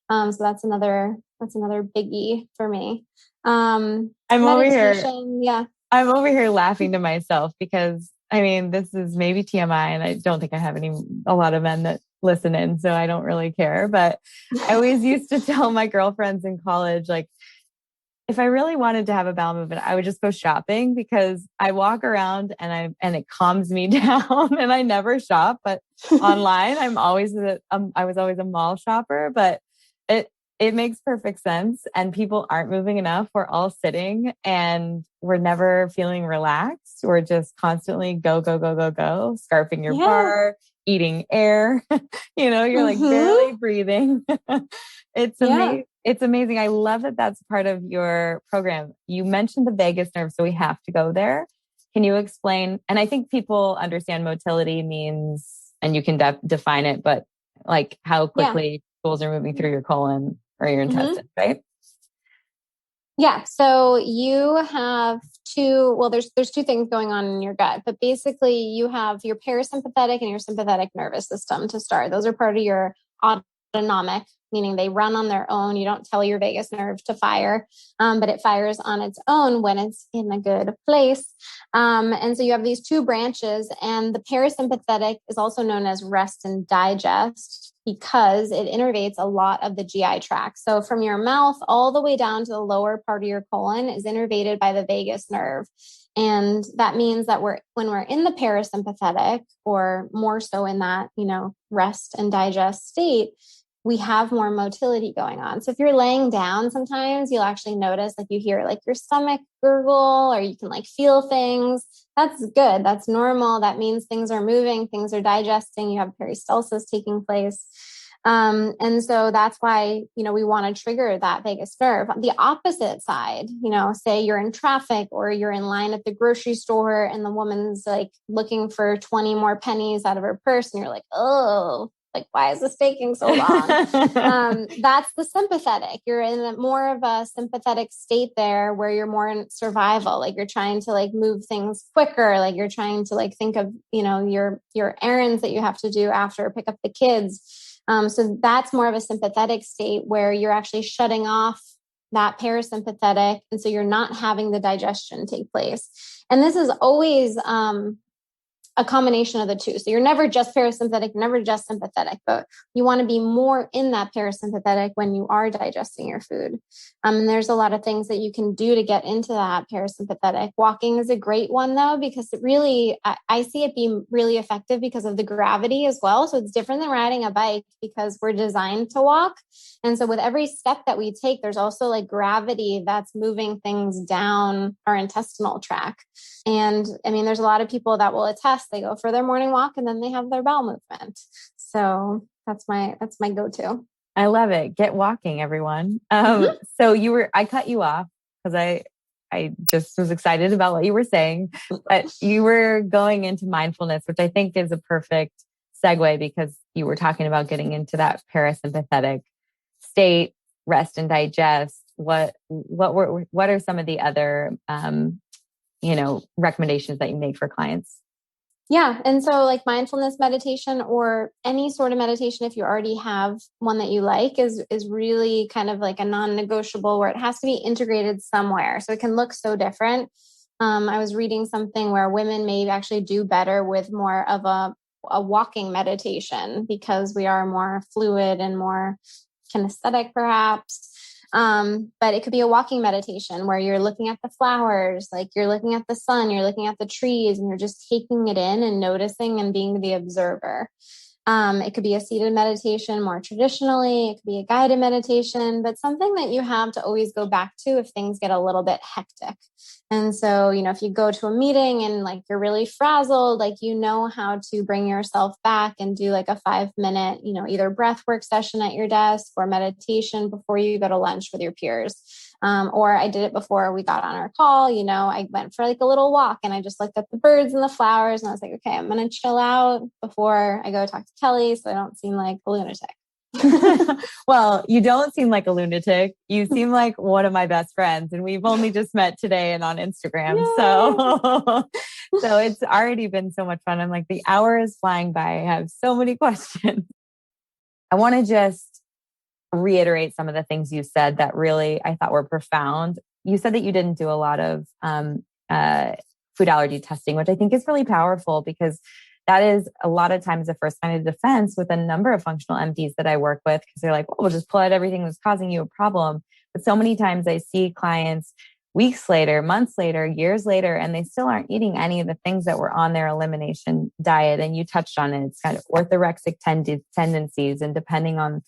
So that's another biggie for me. I'm over here laughing to myself because this is maybe TMI, and I don't think I have a lot of men that listen in, so I don't really care. But I always used to tell my girlfriends in college, like, if I really wanted to have a bowel movement, I would just go shopping, because I walk around and it calms me down, and I never shop. But online, I was always a mall shopper, but it makes perfect sense. And people aren't moving enough. We're all sitting and we're never feeling relaxed. We're just constantly go, go, go, go, go, scarfing your bar, eating air. You're like barely breathing. It's amazing. It's amazing. I love that that's part of your program. You mentioned the vagus nerve, so we have to go there. Can you explain? And I think people understand motility means, and you can define it, but like how quickly stools are moving through your colon or your intestines, right? Yeah. So you have there's two things going on in your gut, but basically you have your parasympathetic and your sympathetic nervous system to start. Those are part of your autonomic, meaning they run on their own. You don't tell your vagus nerve to fire, but it fires on its own when it's in a good place. And so you have these two branches, and the parasympathetic is also known as rest and digest because it innervates a lot of the GI tract. So from your mouth all the way down to the lower part of your colon is innervated by the vagus nerve. And that means that when we're in the parasympathetic, or more so in that, rest and digest state, we have more motility going on. So if you're laying down, sometimes you'll actually notice, like, you hear like your stomach gurgle, or you can like feel things. That's good. That's normal. That means things are moving, things are digesting. You have peristalsis taking place. And so that's why, we want to trigger that vagus nerve. The opposite side, say you're in traffic or you're in line at the grocery store and the woman's like looking for 20 more pennies out of her purse, and you're like, oh, like, why is this taking so long? That's the sympathetic. You're in more of a sympathetic state there, where you're more in survival. Like, you're trying to like move things quicker. Like, you're trying to like think of, your errands that you have to do after pick up the kids. So that's more of a sympathetic state, where you're actually shutting off that parasympathetic. And so you're not having the digestion take place. And this is always, a combination of the two. So you're never just parasympathetic, never just sympathetic, but you want to be more in that parasympathetic when you are digesting your food. And there's a lot of things that you can do to get into that parasympathetic. Walking is a great one though, because it really, I see it being really effective because of the gravity as well. So it's different than riding a bike because we're designed to walk. And so with every step that we take, there's also like gravity that's moving things down our intestinal tract. And I mean, there's a lot of people that will attest, they go for their morning walk and then they have their bowel movement. So that's my go-to. I love it. Get walking, everyone. So I cut you off because I just was excited about what you were saying, but you were going into mindfulness, which I think is a perfect segue because you were talking about getting into that parasympathetic state, rest and digest. What are some of the other, recommendations that you make for clients? Yeah. And so like mindfulness meditation or any sort of meditation, if you already have one that you like, is really kind of like a non-negotiable where it has to be integrated somewhere. So it can look so different. I was reading something where women may actually do better with more of a walking meditation because we are more fluid and more kinesthetic perhaps. But it could be a walking meditation where you're looking at the flowers, like you're looking at the sun, you're looking at the trees, and you're just taking it in and noticing and being the observer. It could be a seated meditation more traditionally. It could be a guided meditation, but something that you have to always go back to if things get a little bit hectic. And so, if you go to a meeting and like you're really frazzled, like how to bring yourself back and do like a 5-minute, either breath work session at your desk or meditation before you go to lunch with your peers. Or I did it before we got on our call. I went for like a little walk and I just looked at the birds and the flowers and I was like, okay, I'm going to chill out before I go talk to Kelly so I don't seem like a lunatic. Well, you don't seem like a lunatic. You seem like one of my best friends and we've only just met today and on Instagram. Yay! So it's already been so much fun. I'm like, the hour is flying by. I have so many questions. I want to just reiterate some of the things you said that really I thought were profound. You said that you didn't do a lot of food allergy testing, which I think is really powerful because that is a lot of times the first line of defense with a number of functional MDs that I work with because they're like, well, we'll just pull out everything that's causing you a problem. But so many times I see clients weeks later, months later, years later, and they still aren't eating any of the things that were on their elimination diet. And you touched on it. It's kind of orthorexic tendencies. And depending on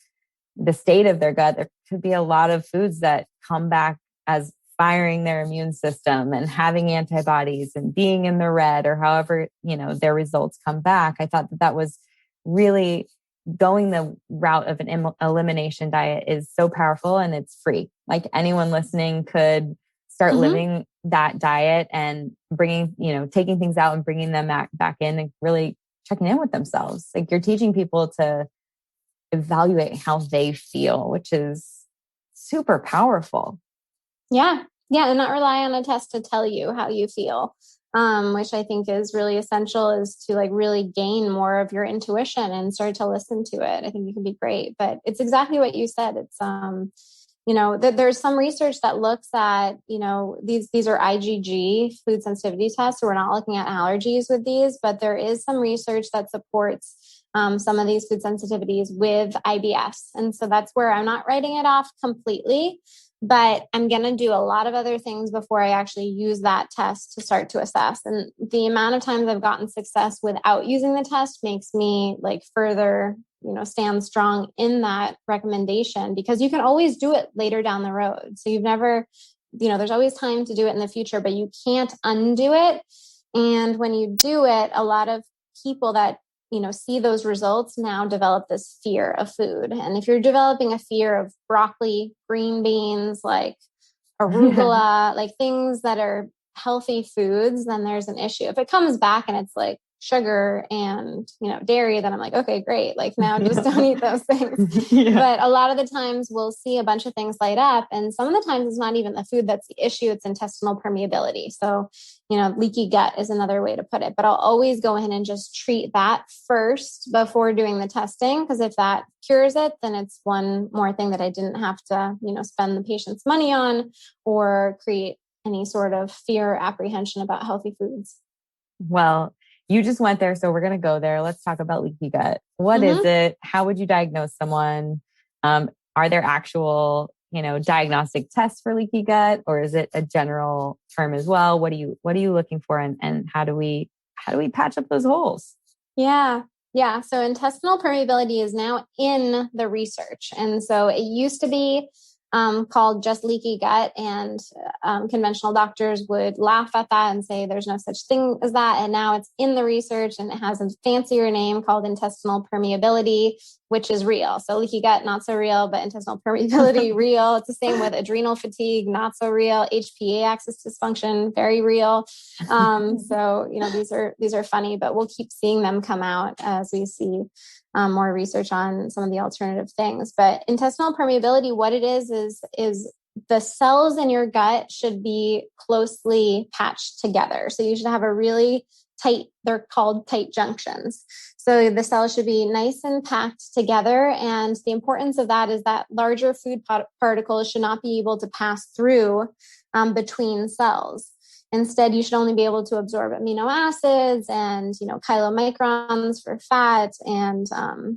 the state of their gut, there could be a lot of foods that come back as firing their immune system and having antibodies and being in the red or however, their results come back. I thought that was really going the route of an elimination diet is so powerful and it's free. Like anyone listening could start living that diet and bringing, taking things out and bringing them back in and really checking in with themselves. Like you're teaching people to evaluate how they feel, which is super powerful. Yeah. And not rely on a test to tell you how you feel, which I think is really essential is to like really gain more of your intuition and start to listen to it. I think it can be great, but it's exactly what you said. It's, there's some research that looks at, these are IgG food sensitivity tests. So we're not looking at allergies with these, but there is some research that supports some of these food sensitivities with IBS. And so that's where I'm not writing it off completely, but I'm going to do a lot of other things before I actually use that test to start to assess. And the amount of times I've gotten success without using the test makes me like further, stand strong in that recommendation because you can always do it later down the road. So you've never, there's always time to do it in the future, but you can't undo it. And when you do it, a lot of people that see those results now develop this fear of food. And if you're developing a fear of broccoli, green beans, like arugula, like things that are healthy foods, then there's an issue. If it comes back and it's like sugar and, dairy, then I'm like, okay, great. Like now just don't eat those things. But a lot of the times we'll see a bunch of things light up. And some of the times it's not even the food that's the issue. It's intestinal permeability. So, leaky gut is another way to put it, but I'll always go ahead and just treat that first before doing the testing. Because if that cures it, then it's one more thing that I didn't have to, spend the patient's money on or create any sort of fear or apprehension about healthy foods. Well, you just went there, so we're going to go there. Let's talk about leaky gut. What is it? How would you diagnose someone? Are there actual, diagnostic tests for leaky gut, or is it a general term as well? What are you looking for, and how do we patch up those holes? Yeah. Yeah. So intestinal permeability is now in the research. And so it used to be called just leaky gut, and conventional doctors would laugh at that and say there's no such thing as that. And now it's in the research, and it has a fancier name called intestinal permeability, which is real. So leaky gut, not so real, but intestinal permeability, real. It's the same with adrenal fatigue, not so real. HPA axis dysfunction, very real. So, these are funny, but we'll keep seeing them come out as we see more research on some of the alternative things. But intestinal permeability, what it is the cells in your gut should be closely patched together. So you should have a really tight, they're called tight junctions. So the cells should be nice and packed together. And the importance of that is that larger food particles should not be able to pass through between cells. Instead, you should only be able to absorb amino acids and, chylomicrons for fat and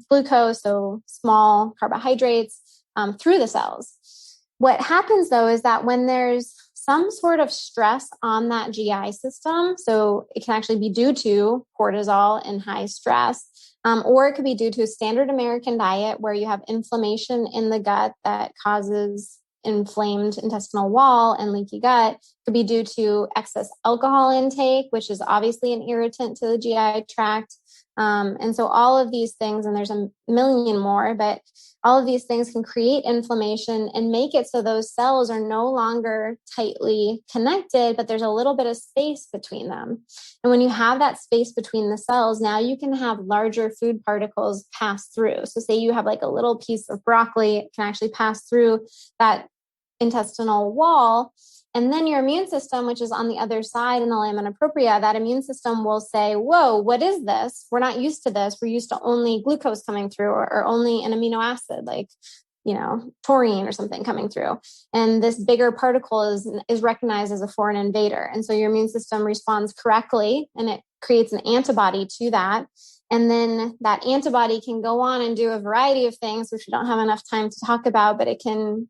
glucose, so small carbohydrates through the cells. What happens, though, is that when there's some sort of stress on that GI system, so it can actually be due to cortisol and high stress, or it could be due to a standard American diet where you have inflammation in the gut that causes inflamed intestinal wall and leaky gut. Could be due to excess alcohol intake, which is obviously an irritant to the GI tract. And so all of these things, and there's a million more, but all of these things can create inflammation and make it so those cells are no longer tightly connected, but there's a little bit of space between them. And when you have that space between the cells, now you can have larger food particles pass through. So say you have like a little piece of broccoli, it can actually pass through that intestinal wall. And then your immune system, which is on the other side in the lamina propria, that immune system will say, whoa, what is this? We're not used to this. We're used to only glucose coming through or only an amino acid like, taurine or something coming through. And this bigger particle is recognized as a foreign invader. And so your immune system responds correctly, and it creates an antibody to that. And then that antibody can go on and do a variety of things, which we don't have enough time to talk about, but it can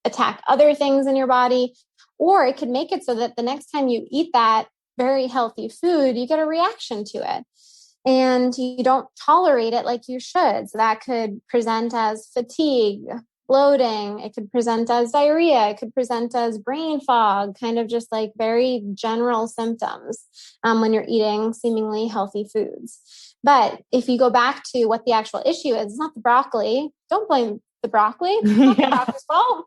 attack other things in your body, or it could make it so that the next time you eat that very healthy food, you get a reaction to it and you don't tolerate it like you should. So that could present as fatigue, bloating. It could present as diarrhea. It could present as brain fog, kind of just like very general symptoms when you're eating seemingly healthy foods. But if you go back to what the actual issue is, it's not the broccoli. Don't blame the broccoli. It's not the broccoli's fault.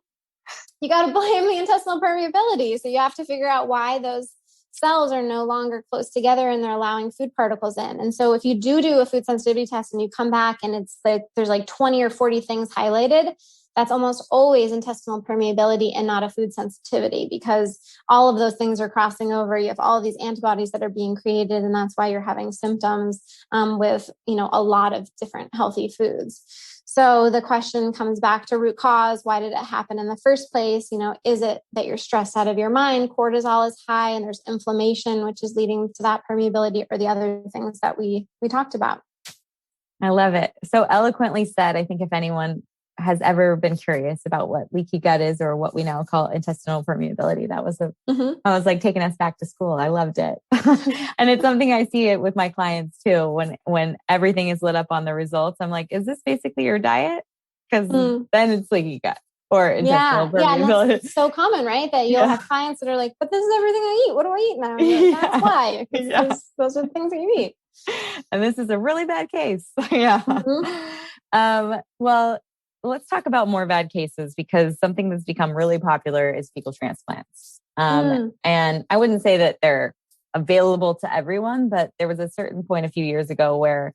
You got to blame the intestinal permeability. So you have to figure out why those cells are no longer close together and they're allowing food particles in. And so if you do a food sensitivity test and you come back and it's like there's like 20 or 40 things highlighted, that's almost always intestinal permeability and not a food sensitivity, because all of those things are crossing over. You have all of these antibodies that are being created, and that's why you're having symptoms with a lot of different healthy foods. So the question comes back to root cause. Why did it happen in the first place? Is it that you're stressed out of your mind? Cortisol is high and there's inflammation, which is leading to that permeability, or the other things that we talked about. I love it. So eloquently said. I think if anyone has ever been curious about what leaky gut is, or what we now call intestinal permeability, that was I was like taking us back to school. I loved it. And it's something I see it with my clients too. When everything is lit up on the results, I'm like, is this basically your diet? Because then it's leaky gut or intestinal permeability. And that's so common, right? That you'll have clients that are like, but this is everything I eat. What do I eat now? Like, that's why. Those are the things that you eat. And this is a really bad case. Well, let's talk about more bad cases, because something that's become really popular is fecal transplants. And I wouldn't say that they're available to everyone, but there was a certain point a few years ago where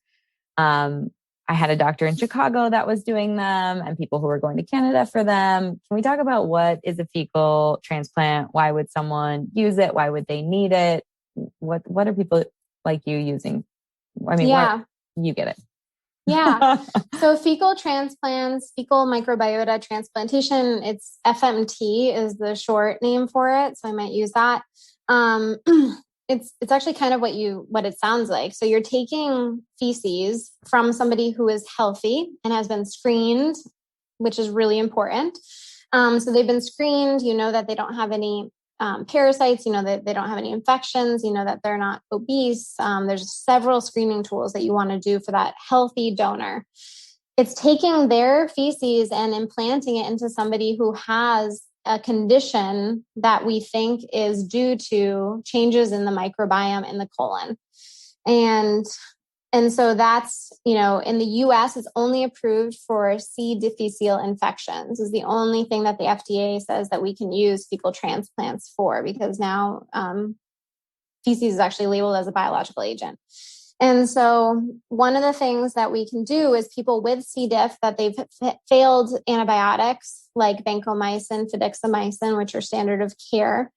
I had a doctor in Chicago that was doing them, and people who were going to Canada for them. Can we talk about what is a fecal transplant? Why would someone use it? Why would they need it? What are people like you using? I mean, you get it. Yeah. So fecal transplants, fecal microbiota transplantation, it's FMT is the short name for it. So I might use that. it's actually kind of what it sounds like. So you're taking feces from somebody who is healthy and has been screened, which is really important. So they've been screened, you know that they don't have any parasites, you know that they don't have any infections, you know that they're not obese. There's several screening tools that you want to do for that healthy donor. It's taking their feces and implanting it into somebody who has a condition that we think is due to changes in the microbiome in the colon. And so that's, you know, in the US, it's only approved for C. difficile infections is the only thing that the FDA says that we can use fecal transplants for, because now feces is actually labeled as a biological agent. And so one of the things that we can do is people with C. diff that they've failed antibiotics like vancomycin, fidaxomicin, which are standard of care,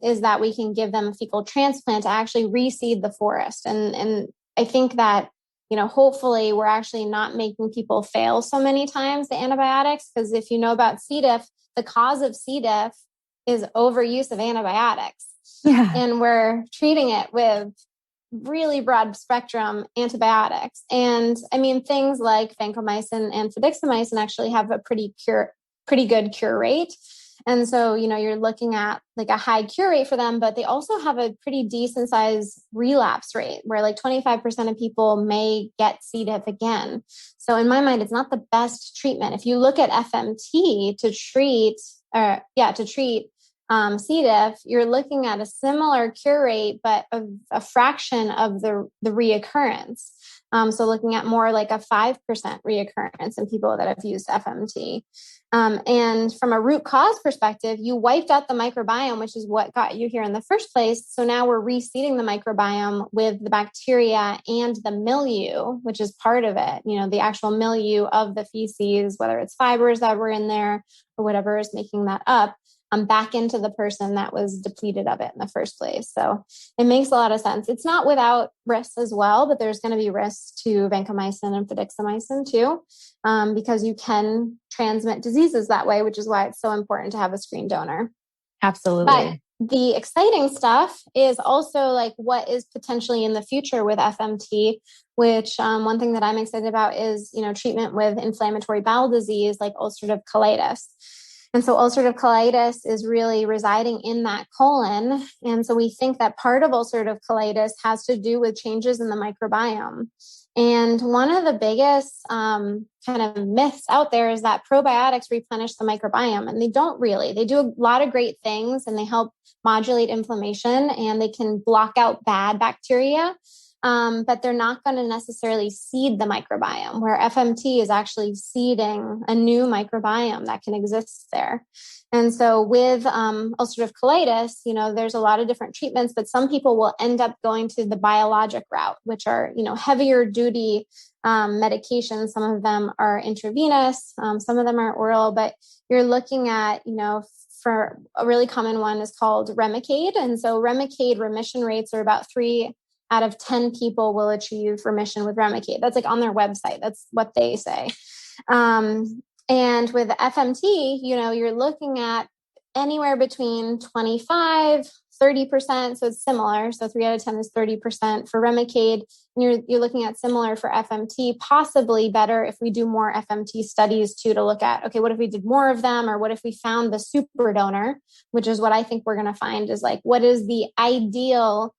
is that we can give them a fecal transplant to actually reseed the forest. And I think that, you know, hopefully we're actually not making people fail so many times the antibiotics, because if you know about C. diff, the cause of C. diff is overuse of antibiotics. Yeah. And we're treating it with really broad spectrum antibiotics. And I mean, things like vancomycin and fidaxomicin actually have a pretty good cure rate. And so, you know, you're looking at like a high cure rate for them, but they also have a pretty decent size relapse rate where like 25% of people may get C. diff again. So in my mind, it's not the best treatment. If you look at FMT to treat C. diff, you're looking at a similar cure rate, but a fraction of the reoccurrence. So looking at more like a 5% reoccurrence in people that have used FMT. And from a root cause perspective, you wiped out the microbiome, which is what got you here in the first place. So now we're reseeding the microbiome with the bacteria and the milieu, which is part of it. You know, the actual milieu of the feces, whether it's fibers that were in there or whatever is making that up, back into the person that was depleted of it in the first place. So it makes a lot of sense. It's not without risks as well, but there's going to be risks to vancomycin and fidaxomicin too, because you can transmit diseases that way, which is why it's so important to have a screen donor. Absolutely. But the exciting stuff is also like what is potentially in the future with FMT, which one thing that I'm excited about is, you know, treatment with inflammatory bowel disease like ulcerative colitis. And so ulcerative colitis is really residing in that colon. And so we think that part of ulcerative colitis has to do with changes in the microbiome. And one of the biggest kind of myths out there is that probiotics replenish the microbiome, and they don't really. They do a lot of great things, and they help modulate inflammation, and they can block out bad bacteria. But they're not going to necessarily seed the microbiome, where FMT is actually seeding a new microbiome that can exist there. And so with ulcerative colitis, you know, there's a lot of different treatments, but some people will end up going to the biologic route, which are, you know, heavier duty medications. Some of them are intravenous, some of them are oral, but you're looking at, you know, for a really common one is called Remicade. And so Remicade remission rates are about 3 out of 10 people will achieve remission with Remicade. That's like on their website. That's what they say. And with FMT, you know, you're looking at anywhere between 25, 30%. So it's similar. So 3 out of 10 is 30% for Remicade. And you're looking at similar for FMT, possibly better if we do more FMT studies too, to look at, okay, what if we did more of them? Or what if we found the super donor, which is what I think we're going to find is like, what is the ideal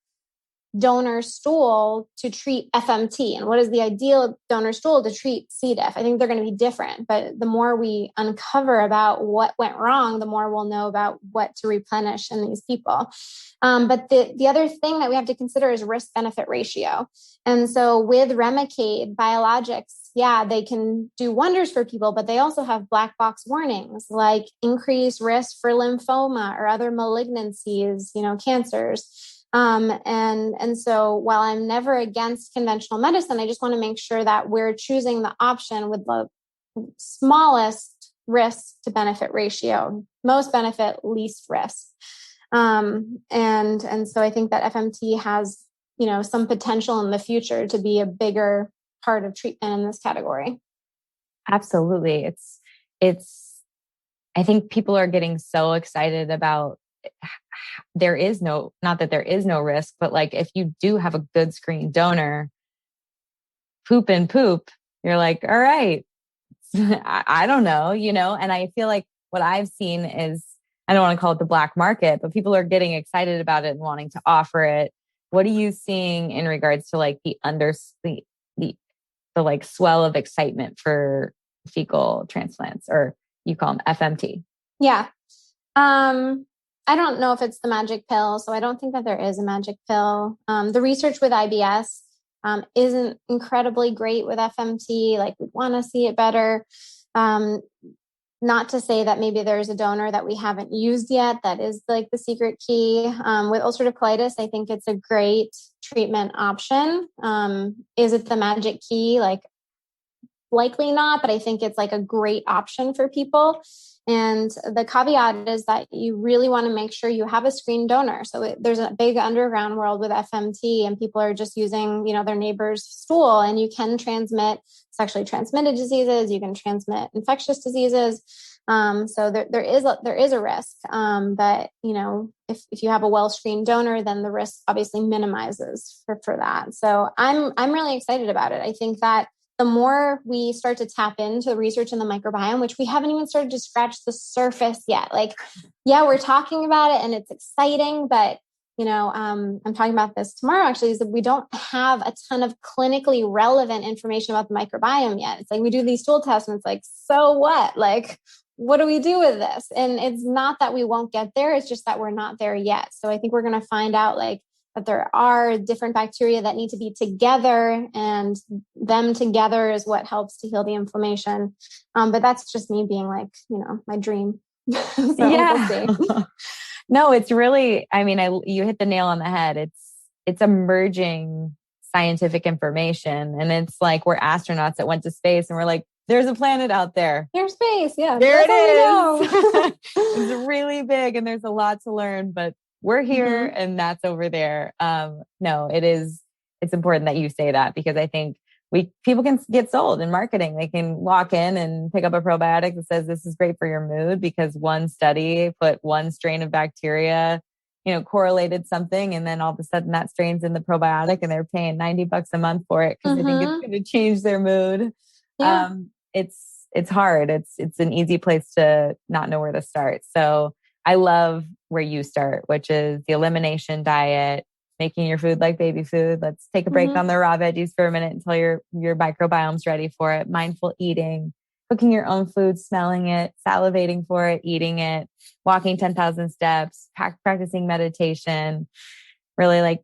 donor stool to treat FMT, and what is the ideal donor stool to treat C. diff? I think they're going to be different, but the more we uncover about what went wrong, the more we'll know about what to replenish in these people. But the other thing that we have to consider is risk-benefit ratio. And so with Remicade, biologics, yeah, they can do wonders for people, but they also have black box warnings like increased risk for lymphoma or other malignancies, you know, cancers. And so while I'm never against conventional medicine, I just want to make sure that we're choosing the option with the smallest risk to benefit ratio, most benefit, least risk. And so I think that FMT has, you know, some potential in the future to be a bigger part of treatment in this category. Absolutely. I think people are getting so excited about there is no, not that there is no risk, but like if you do have a good screen donor, poop and poop, you're like, all right, I don't know, and I feel like what I've seen is, I don't want to call it the black market, but people are getting excited about it and wanting to offer it. What are you seeing in regards to like the like swell of excitement for fecal transplants, or you call them FMT? Yeah. I don't know if it's the magic pill, so I don't think that there is a magic pill. The research with IBS isn't incredibly great with FMT. Like, we want to see it better. Not to say that maybe there's a donor that we haven't used yet. That is like the secret key. With ulcerative colitis, I think it's a great treatment option. Is it the magic key? Like, likely not, but I think it's like a great option for people. And the caveat is that you really want to make sure you have a screen donor. So there's a big underground world with FMT, and people are just using, their neighbor's stool, and you can transmit sexually transmitted diseases. You can transmit infectious diseases. So there is a risk. But if you have a well-screened donor, then the risk obviously minimizes for that. So I'm really excited about it. I think that the more we start to tap into the research in the microbiome, which we haven't even started to scratch the surface yet. Like, yeah, we're talking about it and it's exciting, but I'm talking about this tomorrow actually, is that we don't have a ton of clinically relevant information about the microbiome yet. It's like we do these stool tests and it's like, so what? Like, what do we do with this? And it's not that we won't get there. It's just that we're not there yet. So I think we're going to find out that there are different bacteria that need to be together, and them together is what helps to heal the inflammation. But that's just me being like, my dream. So yeah. We'll see. No, it's really, you hit the nail on the head. It's emerging scientific information. And it's like, we're astronauts that went to space and we're like, there's a planet out there. There's space. Yeah. There it is. It's really big and there's a lot to learn, but we're here and that's over there. No, it's important that you say that, because I think people can get sold in marketing. They can walk in and pick up a probiotic that says this is great for your mood because one study put one strain of bacteria, correlated something. And then all of a sudden that strain's in the probiotic and they're paying $90 a month for it because they think it's going to change their mood. Yeah. It's hard. It's an easy place to not know where to start. So I love where you start, which is the elimination diet, making your food like baby food. Let's take a break on the raw veggies for a minute until your microbiome's ready for it. Mindful eating, cooking your own food, smelling it, salivating for it, eating it, walking 10,000 steps, practicing meditation, really like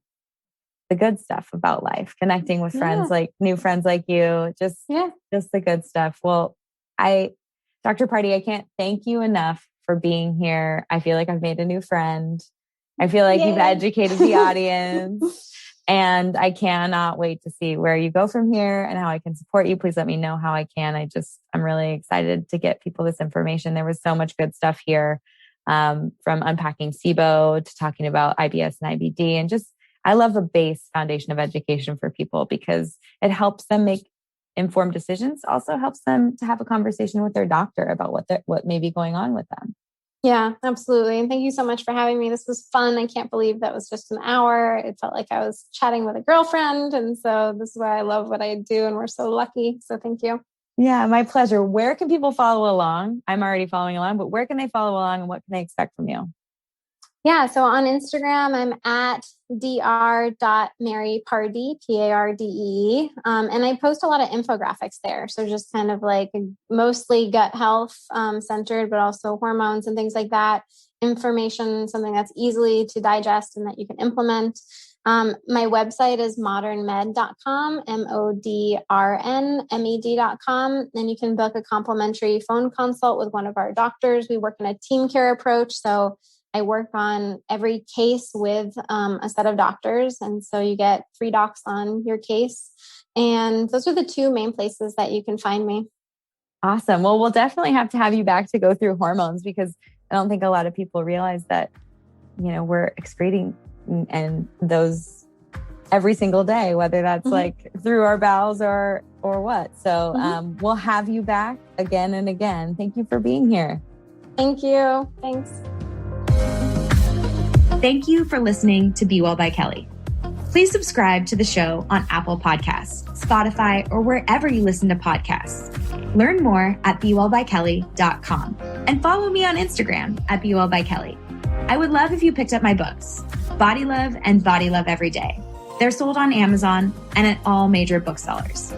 the good stuff about life, connecting with friends, like new friends like you, just the good stuff. Well, Dr. Pardee, I can't thank you enough for being here. I feel like I've made a new friend. I feel like you've educated the audience, and I cannot wait to see where you go from here and how I can support you. Please let me know how I can. I'm really excited to get people this information. There was so much good stuff here, from unpacking SIBO to talking about IBS and IBD, and I love a base foundation of education for people because it helps them make informed decisions. Also helps them to have a conversation with their doctor about what may be going on with them. Yeah, absolutely. And thank you so much for having me. This was fun. I can't believe that was just an hour. It felt like I was chatting with a girlfriend. And so this is why I love what I do. And we're so lucky. So thank you. Yeah, my pleasure. Where can people follow along? I'm already following along, but where can they follow along and what can they expect from you? Yeah, so on Instagram, I'm at dr.marypardee, Pardee. And I post a lot of infographics there. So just kind of like mostly gut health centered, but also hormones and things like that. Information, something that's easily to digest and that you can implement. My website is modernmed.com, modrnmed.com. And you can book a complimentary phone consult with one of our doctors. We work in a team care approach. So I work on every case with a set of doctors. And so you get 3 docs on your case. And those are the 2 main places that you can find me. Awesome. Well, we'll definitely have to have you back to go through hormones, because I don't think a lot of people realize that, we're excreting and those every single day, whether that's like through our bowels or what. So we'll have you back again and again. Thank you for being here. Thank you. Thanks. Thank you for listening to Be Well by Kelly. Please subscribe to the show on Apple Podcasts, Spotify, or wherever you listen to podcasts. Learn more at bewellbykelly.com and follow me on Instagram at bewellbykelly. I would love if you picked up my books, Body Love and Body Love Every Day. They're sold on Amazon and at all major booksellers.